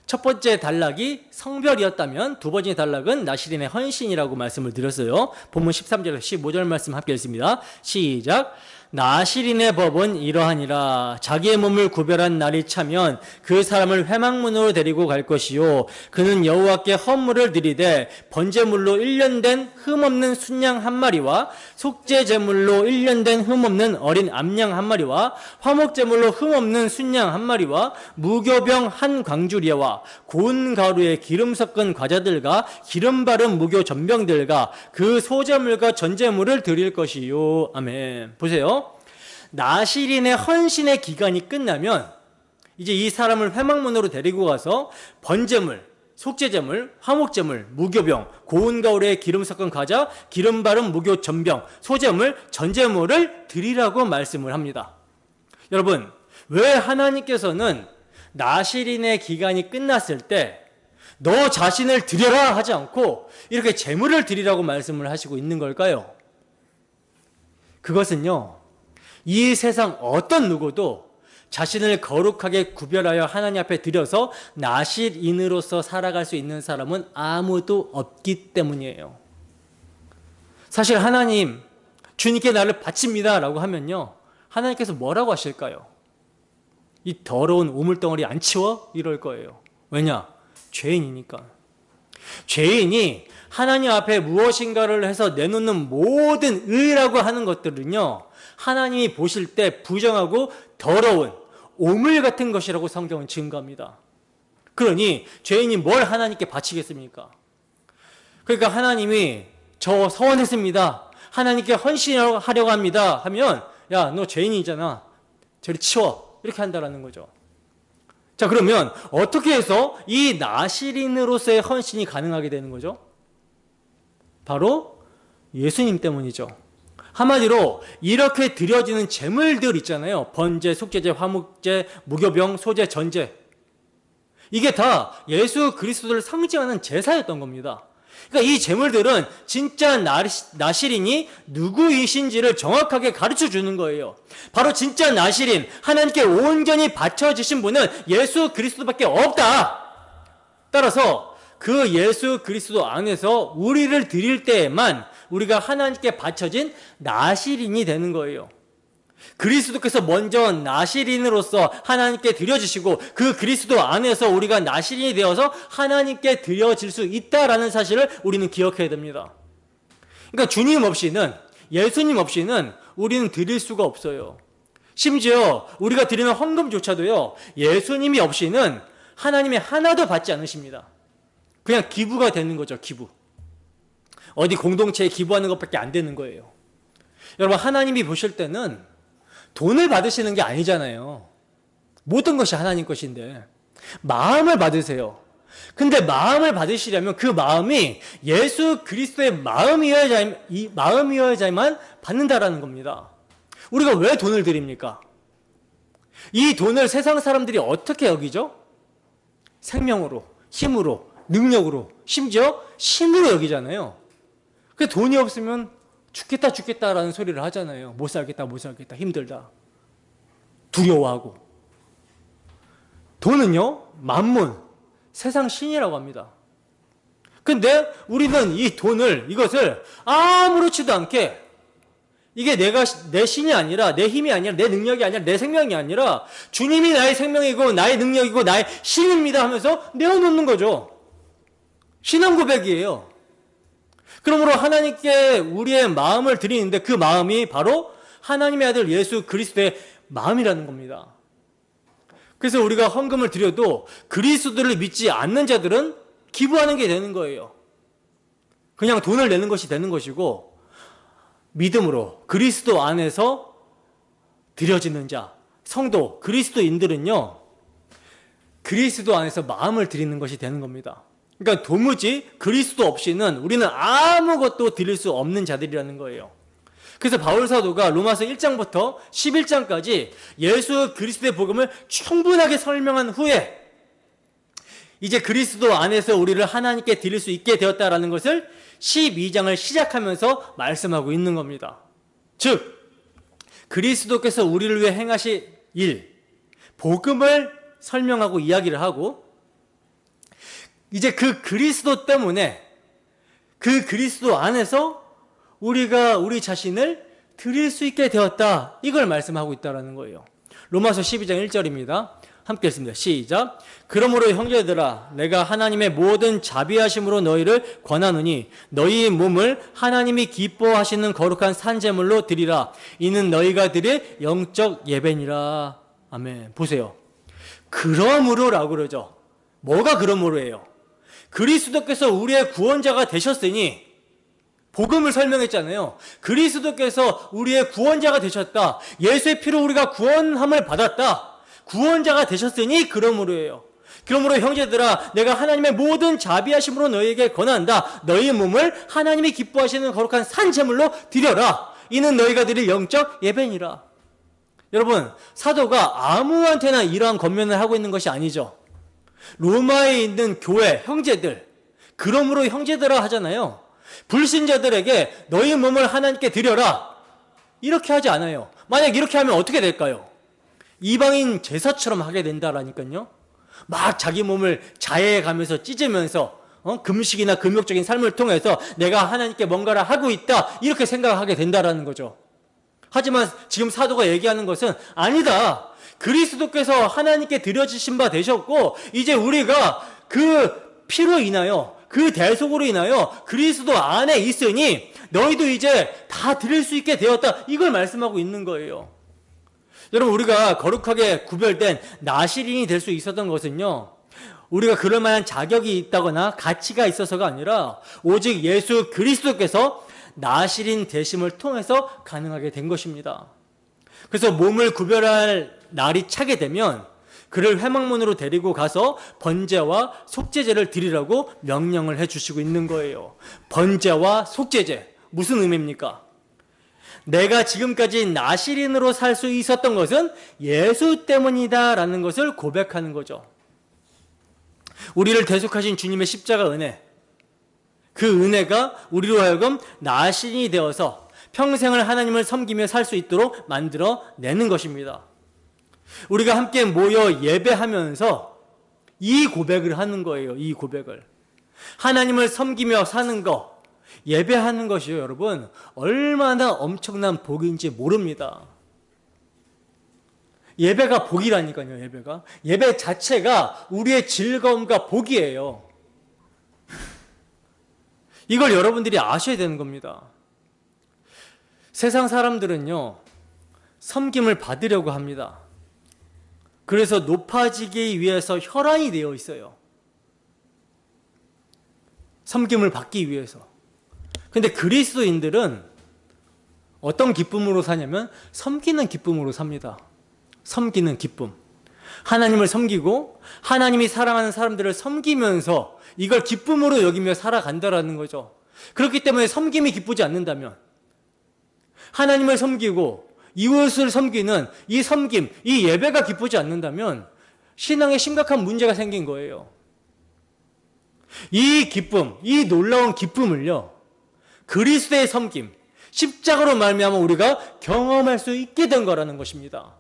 첫 번째 단락이 성별이었다면 두 번째 단락은 나실인의 헌신이라고 말씀을 드렸어요. 본문 13절에서 15절 말씀 함께 읽습니다. 시작. 나실인의 법은 이러하니라. 자기의 몸을 구별한 날이 차면 그 사람을 회막문으로 데리고 갈 것이요 그는 여호와께 헌물을 드리되 번제물로 1년 된 흠없는 순양 한 마리와 속죄제물로 1년 된 흠없는 어린 암양 한 마리와 화목제물로 흠없는 순양 한 마리와 무교병 한 광주리와 고운 가루에 기름 섞은 과자들과 기름 바른 무교 전병들과 그 소제물과 전제물을 드릴 것이요. 아멘. 보세요. 나실인의 헌신의 기간이 끝나면 이제 이 사람을 회막문으로 데리고 가서 번제물, 속죄제물, 화목제물, 무교병, 고운 가루에 기름 섞은 과자, 기름 바른 무교 전병, 소제물, 전제물을 드리라고 말씀을 합니다. 여러분, 왜 하나님께서는 나실인의 기간이 끝났을 때 너 자신을 드려라 하지 않고 이렇게 제물을 드리라고 말씀을 하시고 있는 걸까요? 그것은요, 이 세상 어떤 누구도 자신을 거룩하게 구별하여 하나님 앞에 드려서 나실인으로서 살아갈 수 있는 사람은 아무도 없기 때문이에요. 사실 하나님, 주님께 나를 바칩니다 라고 하면요, 하나님께서 뭐라고 하실까요? 이 더러운 우물덩어리 안 치워? 이럴 거예요. 왜냐? 죄인이니까. 죄인이 하나님 앞에 무엇인가를 해서 내놓는 모든 의라고 하는 것들은요, 하나님이 보실 때 부정하고 더러운 오물 같은 것이라고 성경은 증거합니다. 그러니 죄인이 뭘 하나님께 바치겠습니까? 그러니까 하나님이 저 서원했습니다, 하나님께 헌신하려고 합니다 하면, 야, 너 죄인이잖아, 저리 치워, 이렇게 한다라는 거죠. 자, 그러면 어떻게 해서 이 나실인으로서의 헌신이 가능하게 되는 거죠? 바로 예수님 때문이죠. 한마디로 이렇게 드려지는 제물들 있잖아요. 번제, 속죄제, 화목제, 무교병, 소제, 전제. 이게 다 예수 그리스도를 상징하는 제사였던 겁니다. 그러니까 이 제물들은 진짜 나실인이 누구이신지를 정확하게 가르쳐 주는 거예요. 바로 진짜 나실인, 하나님께 온전히 바쳐지신 분은 예수 그리스도밖에 없다. 따라서 그 예수 그리스도 안에서 우리를 드릴 때에만 우리가 하나님께 바쳐진 나실인이 되는 거예요. 그리스도께서 먼저 나실인으로서 하나님께 드려지시고 그 그리스도 안에서 우리가 나실인이 되어서 하나님께 드려질 수 있다라는 사실을 우리는 기억해야 됩니다. 그러니까 주님 없이는, 예수님 없이는 우리는 드릴 수가 없어요. 심지어 우리가 드리는 헌금조차도요, 예수님이 없이는 하나님이 하나도 받지 않으십니다. 그냥 기부가 되는 거죠. 기부. 어디 공동체에 기부하는 것밖에 안 되는 거예요. 여러분, 하나님이 보실 때는 돈을 받으시는 게 아니잖아요. 모든 것이 하나님 것인데 마음을 받으세요. 근데 마음을 받으시려면 그 마음이 예수 그리스도의 마음이어야만 받는다라는 겁니다. 우리가 왜 돈을 드립니까? 이 돈을 세상 사람들이 어떻게 여기죠? 생명으로, 힘으로, 능력으로, 심지어 신으로 여기잖아요. 그 돈이 없으면 죽겠다라는 소리를 하잖아요. 못 살겠다, 힘들다, 두려워하고. 돈은요, 만문, 세상 신이라고 합니다. 근데 우리는 이것을 아무렇지도 않게, 이게 내 신이 아니라, 내 힘이 아니라, 내 능력이 아니라, 내 생명이 아니라 주님이 나의 생명이고 나의 능력이고 나의 신입니다 하면서 내어놓는 거죠. 신앙 고백이에요. 그러므로 하나님께 우리의 마음을 드리는데 그 마음이 바로 하나님의 아들 예수 그리스도의 마음이라는 겁니다. 그래서 우리가 헌금을 드려도 그리스도를 믿지 않는 자들은 기부하는 게 되는 거예요. 그냥 돈을 내는 것이 되는 것이고, 믿음으로 그리스도 안에서 드려지는 자, 성도, 그리스도인들은요, 그리스도 안에서 마음을 드리는 것이 되는 겁니다. 그러니까 도무지 그리스도 없이는 우리는 아무것도 드릴 수 없는 자들이라는 거예요. 그래서 바울 사도가 로마서 1장부터 11장까지 예수 그리스도의 복음을 충분하게 설명한 후에 이제 그리스도 안에서 우리를 하나님께 드릴 수 있게 되었다라는 것을 12장을 시작하면서 말씀하고 있는 겁니다. 즉, 그리스도께서 우리를 위해 행하실 일, 복음을 설명하고 이야기를 하고, 이제 그 그리스도 때문에, 그 그리스도 안에서 우리가 우리 자신을 드릴 수 있게 되었다, 이걸 말씀하고 있다는 거예요. 로마서 12장 1절입니다. 함께 읽습니다. 시작. 그러므로 형제들아, 내가 하나님의 모든 자비하심으로 너희를 권하노니 너희의 몸을 하나님이 기뻐하시는 거룩한 산제물로 드리라. 이는 너희가 드릴 영적 예배니라. 아멘. 보세요. 그러므로라고 그러죠. 뭐가 그러므로예요? 그리스도께서 우리의 구원자가 되셨으니, 복음을 설명했잖아요. 그리스도께서 우리의 구원자가 되셨다. 예수의 피로 우리가 구원함을 받았다. 구원자가 되셨으니 그러므로예요. 그러므로 형제들아, 내가 하나님의 모든 자비하심으로 너희에게 권한다. 너희 몸을 하나님이 기뻐하시는 거룩한 산 제물로 드려라. 이는 너희가 드릴 영적 예배니라. 여러분, 사도가 아무한테나 이러한 권면을 하고 있는 것이 아니죠. 로마에 있는 교회 형제들, 그러므로 형제들아 하잖아요. 불신자들에게 너희 몸을 하나님께 드려라, 이렇게 하지 않아요. 만약 이렇게 하면 어떻게 될까요? 이방인 제사처럼 하게 된다라니까요. 막 자기 몸을 자해해 가면서 찢으면서 금식이나 금욕적인 삶을 통해서 내가 하나님께 뭔가를 하고 있다, 이렇게 생각하게 된다라는 거죠. 하지만 지금 사도가 얘기하는 것은 아니다. 그리스도께서 하나님께 드려지신 바 되셨고, 이제 우리가 그 피로 인하여, 그 대속으로 인하여 그리스도 안에 있으니 너희도 이제 다 드릴 수 있게 되었다, 이걸 말씀하고 있는 거예요. 여러분, 우리가 거룩하게 구별된 나실인이 될 수 있었던 것은요, 우리가 그럴 만한 자격이 있다거나 가치가 있어서가 아니라 오직 예수 그리스도께서 나실인 되심을 통해서 가능하게 된 것입니다. 그래서 몸을 구별할 날이 차게 되면 그를 회막문으로 데리고 가서 번제와 속죄제를 드리라고 명령을 해주시고 있는 거예요. 번제와 속죄제, 무슨 의미입니까? 내가 지금까지 나실인으로 살 수 있었던 것은 예수 때문이다라는 것을 고백하는 거죠. 우리를 대속하신 주님의 십자가 은혜, 그 은혜가 우리로 하여금 나실인이 되어서 평생을 하나님을 섬기며 살 수 있도록 만들어내는 것입니다. 우리가 함께 모여 예배하면서 이 고백을 하는 거예요. 이 고백을. 하나님을 섬기며 사는 것, 예배하는 것이요, 여러분, 얼마나 엄청난 복인지 모릅니다. 예배가 복이라니까요. 예배 자체가 우리의 즐거움과 복이에요. 이걸 여러분들이 아셔야 되는 겁니다. 세상 사람들은요, 섬김을 받으려고 합니다. 그래서 높아지기 위해서 혈안이 되어 있어요. 섬김을 받기 위해서. 근데 그리스도인들은 어떤 기쁨으로 사냐면 섬기는 기쁨으로 삽니다. 섬기는 기쁨. 하나님을 섬기고 하나님이 사랑하는 사람들을 섬기면서 이걸 기쁨으로 여기며 살아간다라는 거죠. 그렇기 때문에 섬김이 기쁘지 않는다면, 하나님을 섬기고 이웃을 섬기는 이 섬김, 이 예배가 기쁘지 않는다면 신앙에 심각한 문제가 생긴 거예요. 이 기쁨, 이 놀라운 기쁨을요, 그리스도의 섬김, 십자가로 말미암아 우리가 경험할 수 있게 된 거라는 것입니다.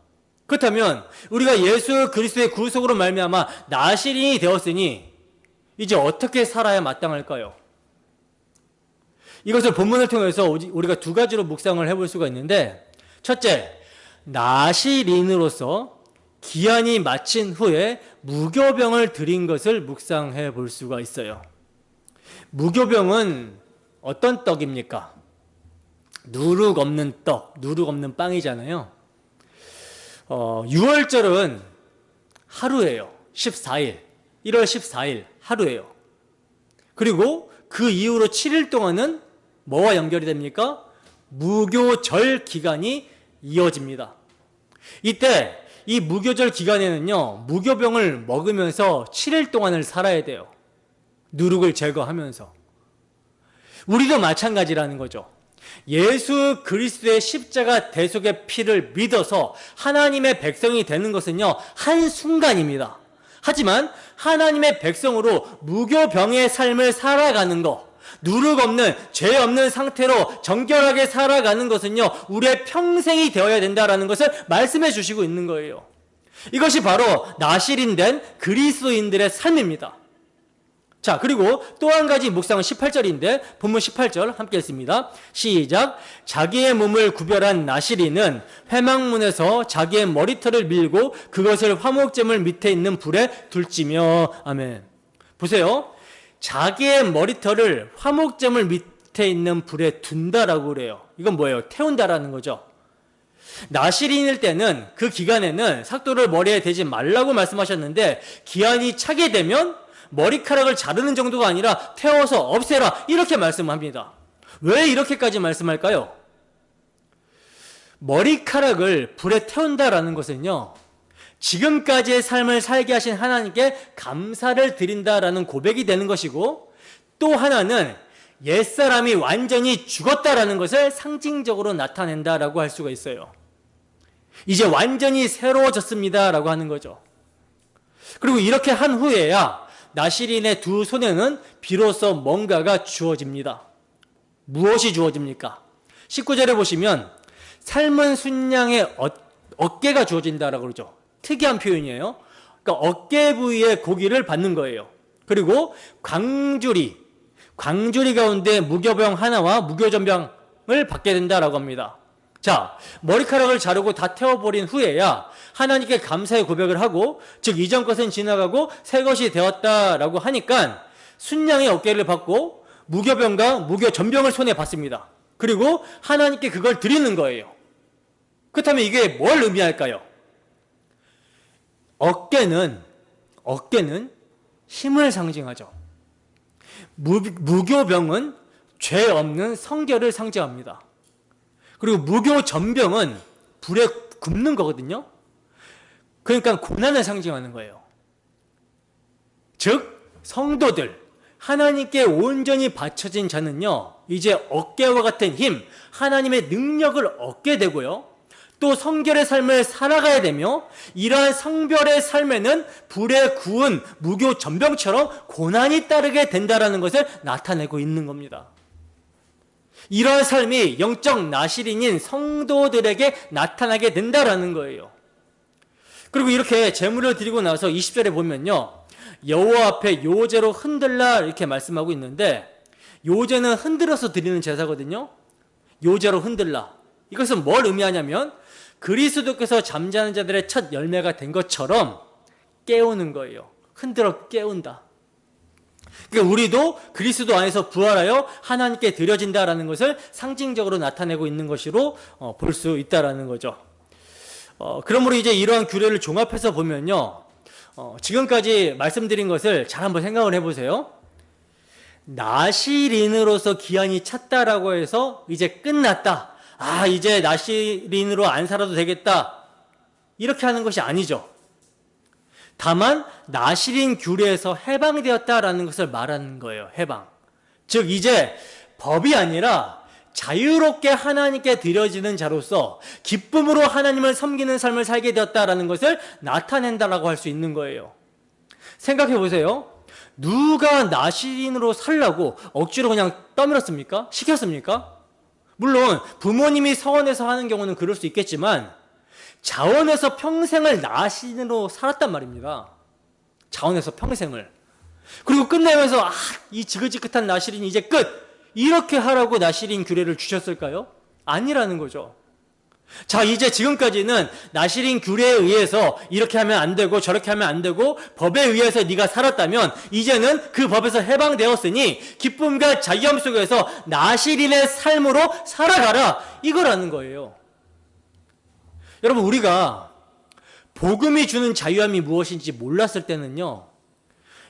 그렇다면 우리가 예수 그리스도의 구속으로 말미암아 나실인이 되었으니 이제 어떻게 살아야 마땅할까요? 이것을 본문을 통해서 우리가 두 가지로 묵상을 해볼 수가 있는데, 첫째, 나실인으로서 기한이 마친 후에 무교병을 드린 것을 묵상해 볼 수가 있어요. 무교병은 어떤 떡입니까? 누룩 없는 떡, 누룩 없는 빵이잖아요. 6월절은 하루예요. 14일, 1월 14일 하루예요. 그리고 그 이후로 7일 동안은 뭐와 연결이 됩니까? 무교절 기간이 이어집니다. 이때 이 무교절 기간에는요, 무교병을 먹으면서 7일 동안을 살아야 돼요. 누룩을 제거하면서. 우리도 마찬가지라는 거죠. 예수 그리스도의 십자가 대속의 피를 믿어서 하나님의 백성이 되는 것은요, 한순간입니다. 하지만 하나님의 백성으로 무교병의 삶을 살아가는 것, 누룩 없는, 죄 없는 상태로 정결하게 살아가는 것은요, 우리의 평생이 되어야 된다는 것을 말씀해 주시고 있는 거예요. 이것이 바로 나실인 된 그리스도인들의 삶입니다. 자, 그리고 또 한 가지 묵상은 18절인데 본문 18절 함께 읽습니다. 시작. 자기의 몸을 구별한 나실인은 회막문에서 자기의 머리털을 밀고 그것을 화목제물 밑에 있는 불에 둘지며. 아멘. 보세요. 자기의 머리털을 화목제물 밑에 있는 불에 둔다라고 그래요. 이건 뭐예요? 태운다라는 거죠. 나실인일 때는, 그 기간에는 삭도를 머리에 대지 말라고 말씀하셨는데, 기한이 차게 되면 머리카락을 자르는 정도가 아니라 태워서 없애라, 이렇게 말씀합니다. 왜 이렇게까지 말씀할까요? 머리카락을 불에 태운다라는 것은요, 지금까지의 삶을 살게 하신 하나님께 감사를 드린다라는 고백이 되는 것이고, 또 하나는 옛사람이 완전히 죽었다라는 것을 상징적으로 나타낸다라고 할 수가 있어요. 이제 완전히 새로워졌습니다라고 하는 거죠. 그리고 이렇게 한 후에야 나시린의 두 손에는 비로소 뭔가가 주어집니다. 무엇이 주어집니까? 19절에 보시면 삶은 순양의 어깨가 주어진다라고 그러죠. 특이한 표현이에요. 그러니까 어깨 부위에 고기를 받는 거예요. 그리고 광주리 가운데 무교병 하나와 무교전병을 받게 된다라고 합니다. 자, 머리카락을 자르고 다 태워버린 후에야 하나님께 감사의 고백을 하고, 즉 이전 것은 지나가고 새 것이 되었다라고 하니까 순양의 어깨를 받고 무교병과 무교전병을 손에 받습니다. 그리고 하나님께 그걸 드리는 거예요. 그렇다면 이게 뭘 의미할까요? 어깨는 힘을 상징하죠. 무교병은 죄 없는 성결을 상징합니다. 그리고 무교전병은 불에 굽는 거거든요. 그러니까 고난을 상징하는 거예요. 즉 성도들, 하나님께 온전히 바쳐진 자는요, 이제 어깨와 같은 힘, 하나님의 능력을 얻게 되고요, 또 성결의 삶을 살아가야 되며, 이러한 성별의 삶에는 불에 구운 무교 전병처럼 고난이 따르게 된다라는 것을 나타내고 있는 겁니다. 이러한 삶이 영적 나시린인 성도들에게 나타나게 된다라는 거예요. 그리고 이렇게 제물을 드리고 나서 20절에 보면요, 여호와 앞에 요제로 흔들라 이렇게 말씀하고 있는데, 요제는 흔들어서 드리는 제사거든요. 요제로 흔들라. 이것은 뭘 의미하냐면 그리스도께서 잠자는 자들의 첫 열매가 된 것처럼 깨우는 거예요. 흔들어 깨운다. 그러니까 우리도 그리스도 안에서 부활하여 하나님께 드려진다라는 것을 상징적으로 나타내고 있는 것으로 볼 수 있다라는 거죠. 그러므로 이제 이러한 규례를 종합해서 보면요, 지금까지 말씀드린 것을 잘 한번 생각을 해보세요. 나시린으로서 기한이 찼다라고 해서 이제 끝났다, 이제 나시린으로 안 살아도 되겠다, 이렇게 하는 것이 아니죠. 다만 나시린 규례에서 해방되었다라는 것을 말하는 거예요. 해방. 즉 이제 법이 아니라 자유롭게 하나님께 드려지는 자로서 기쁨으로 하나님을 섬기는 삶을 살게 되었다라는 것을 나타낸다라고 할 수 있는 거예요. 생각해 보세요. 누가 나시린으로 살라고 억지로 그냥 떠밀었습니까? 시켰습니까? 물론 부모님이 서원해서 하는 경우는 그럴 수 있겠지만, 자원해서 평생을 나시린으로 살았단 말입니다. 자원해서 평생을. 그리고 끝내면서 이 지긋지긋한 나시린 이제 끝, 이렇게 하라고 나시린 규례를 주셨을까요? 아니라는 거죠. 자, 이제 지금까지는 나시린 규례에 의해서 이렇게 하면 안 되고 저렇게 하면 안 되고 법에 의해서 네가 살았다면, 이제는 그 법에서 해방되었으니 기쁨과 자유함 속에서 나시린의 삶으로 살아가라, 이거라는 거예요. 여러분, 우리가 복음이 주는 자유함이 무엇인지 몰랐을 때는요,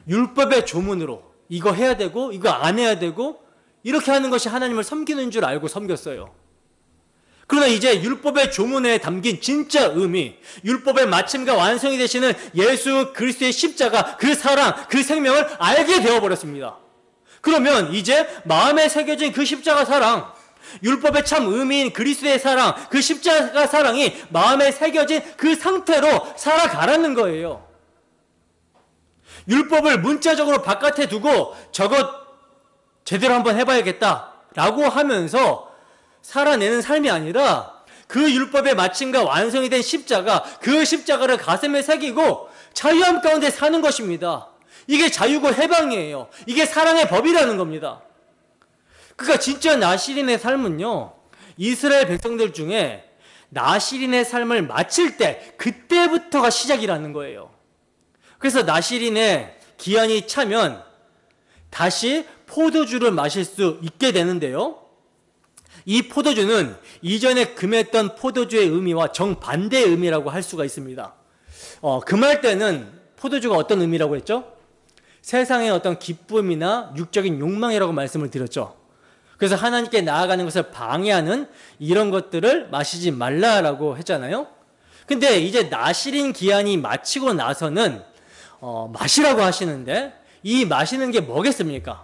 율법의 조문으로 이거 해야 되고 이거 안 해야 되고 이렇게 하는 것이 하나님을 섬기는 줄 알고 섬겼어요. 그러나 이제 율법의 조문에 담긴 진짜 의미, 율법의 마침과 완성이 되시는 예수 그리스도의 십자가, 그 사랑, 그 생명을 알게 되어버렸습니다. 그러면 이제 마음에 새겨진 그 십자가 사랑, 율법의 참 의미인 그리스도의 사랑, 그 십자가 사랑이 마음에 새겨진 그 상태로 살아가라는 거예요. 율법을 문자적으로 바깥에 두고 저것 제대로 한번 해봐야겠다라고 하면서 살아내는 삶이 아니라, 그 율법의 마침과 완성이 된 십자가, 그 십자가를 가슴에 새기고 자유함 가운데 사는 것입니다. 이게 자유고 해방이에요. 이게 사랑의 법이라는 겁니다. 그러니까 진짜 나시린의 삶은요, 이스라엘 백성들 중에 나시린의 삶을 마칠 때, 그때부터가 시작이라는 거예요. 그래서 나시린의 기한이 차면 다시 포도주를 마실 수 있게 되는데요, 이 포도주는 이전에 금했던 포도주의 의미와 정반대의 의미라고 할 수가 있습니다. 금할 때는 포도주가 어떤 의미라고 했죠? 세상의 어떤 기쁨이나 육적인 욕망이라고 말씀을 드렸죠. 그래서 하나님께 나아가는 것을 방해하는 이런 것들을 마시지 말라라고 했잖아요. 근데 이제 나실인 기한이 마치고 나서는 마시라고 하시는데 이 마시는 게 뭐겠습니까?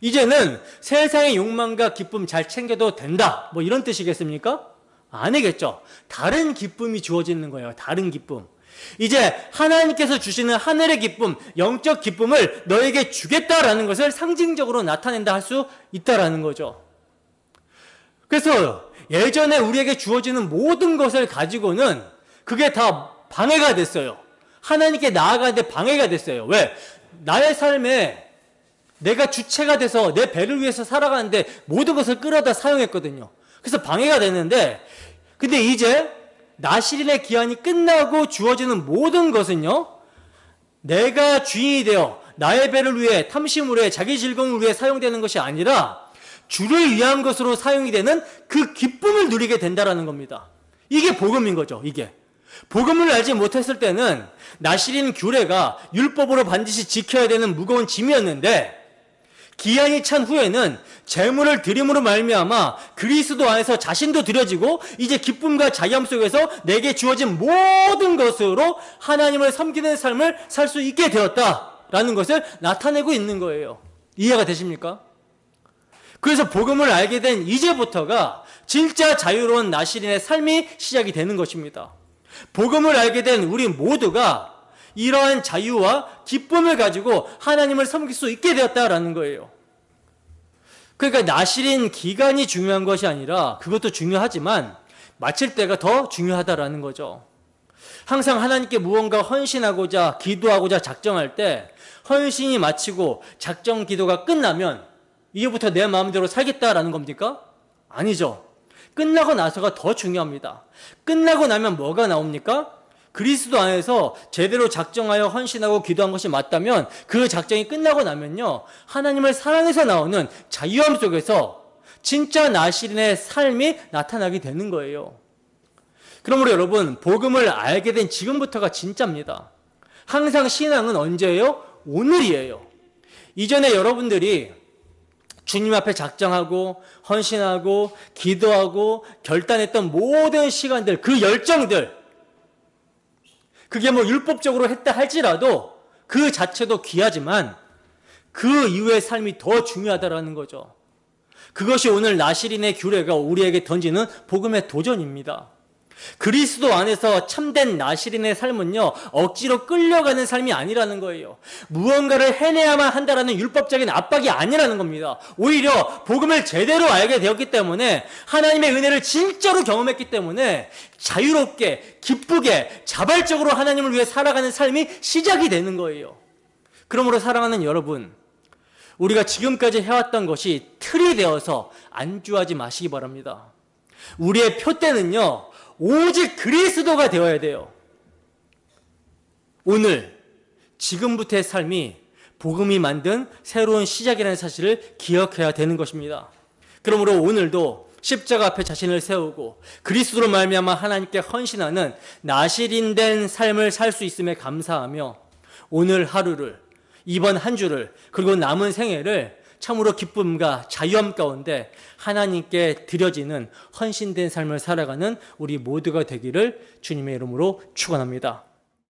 이제는 세상의 욕망과 기쁨 잘 챙겨도 된다. 뭐 이런 뜻이겠습니까? 아니겠죠. 다른 기쁨이 주어지는 거예요. 다른 기쁨. 이제 하나님께서 주시는 하늘의 기쁨, 영적 기쁨을 너에게 주겠다라는 것을 상징적으로 나타낸다 할 수 있다라는 거죠. 그래서 예전에 우리에게 주어지는 모든 것을 가지고는 그게 다 방해가 됐어요. 하나님께 나아가는데 방해가 됐어요. 왜? 나의 삶에 내가 주체가 돼서 내 배를 위해서 살아가는데 모든 것을 끌어다 사용했거든요. 그래서 방해가 되는데, 근데 이제 나실인의 기한이 끝나고 주어지는 모든 것은요, 내가 주인이 되어 나의 배를 위해, 탐심을 위해, 자기 즐거움을 위해 사용되는 것이 아니라 주를 위한 것으로 사용이 되는 그 기쁨을 누리게 된다라는 겁니다. 이게 복음인 거죠. 이게 복음을 알지 못했을 때는 나실인 규례가 율법으로 반드시 지켜야 되는 무거운 짐이었는데, 기한이 찬 후에는 재물을 드림으로 말미암아 그리스도 안에서 자신도 드려지고 이제 기쁨과 자유함 속에서 내게 주어진 모든 것으로 하나님을 섬기는 삶을 살 수 있게 되었다라는 것을 나타내고 있는 거예요. 이해가 되십니까? 그래서 복음을 알게 된 이제부터가 진짜 자유로운 나실인의 삶이 시작이 되는 것입니다. 복음을 알게 된 우리 모두가 이러한 자유와 기쁨을 가지고 하나님을 섬길 수 있게 되었다라는 거예요. 그러니까 나실인 기간이 중요한 것이 아니라, 그것도 중요하지만 마칠 때가 더 중요하다라는 거죠. 항상 하나님께 무언가 헌신하고자 기도하고자 작정할 때 헌신이 마치고 작정 기도가 끝나면 이제부터 내 마음대로 살겠다라는 겁니까? 아니죠. 끝나고 나서가 더 중요합니다. 끝나고 나면 뭐가 나옵니까? 그리스도 안에서 제대로 작정하여 헌신하고 기도한 것이 맞다면 그 작정이 끝나고 나면요, 하나님을 사랑해서 나오는 자유함 속에서 진짜 나실인의 삶이 나타나게 되는 거예요. 그러므로 여러분, 복음을 알게 된 지금부터가 진짜입니다. 항상 신앙은 언제예요? 오늘이에요. 이전에 여러분들이 주님 앞에 작정하고 헌신하고 기도하고 결단했던 모든 시간들, 그 열정들, 그게 뭐 율법적으로 했다 할지라도 그 자체도 귀하지만 그 이후의 삶이 더 중요하다라는 거죠. 그것이 오늘 나실인의 규례가 우리에게 던지는 복음의 도전입니다. 그리스도 안에서 참된 나실인의 삶은요, 억지로 끌려가는 삶이 아니라는 거예요. 무언가를 해내야만 한다라는 율법적인 압박이 아니라는 겁니다. 오히려 복음을 제대로 알게 되었기 때문에, 하나님의 은혜를 진짜로 경험했기 때문에 자유롭게, 기쁘게, 자발적으로 하나님을 위해 살아가는 삶이 시작이 되는 거예요. 그러므로 사랑하는 여러분, 우리가 지금까지 해왔던 것이 틀이 되어서 안주하지 마시기 바랍니다. 우리의 표대는요, 오직 그리스도가 되어야 돼요. 오늘, 지금부터의 삶이 복음이 만든 새로운 시작이라는 사실을 기억해야 되는 것입니다. 그러므로 오늘도 십자가 앞에 자신을 세우고 그리스도로 말미암아 하나님께 헌신하는 나실인된 삶을 살 수 있음에 감사하며, 오늘 하루를, 이번 한 주를, 그리고 남은 생애를 참으로 기쁨과 자유함 가운데 하나님께 드려지는 헌신된 삶을 살아가는 우리 모두가 되기를 주님의 이름으로 축원합니다.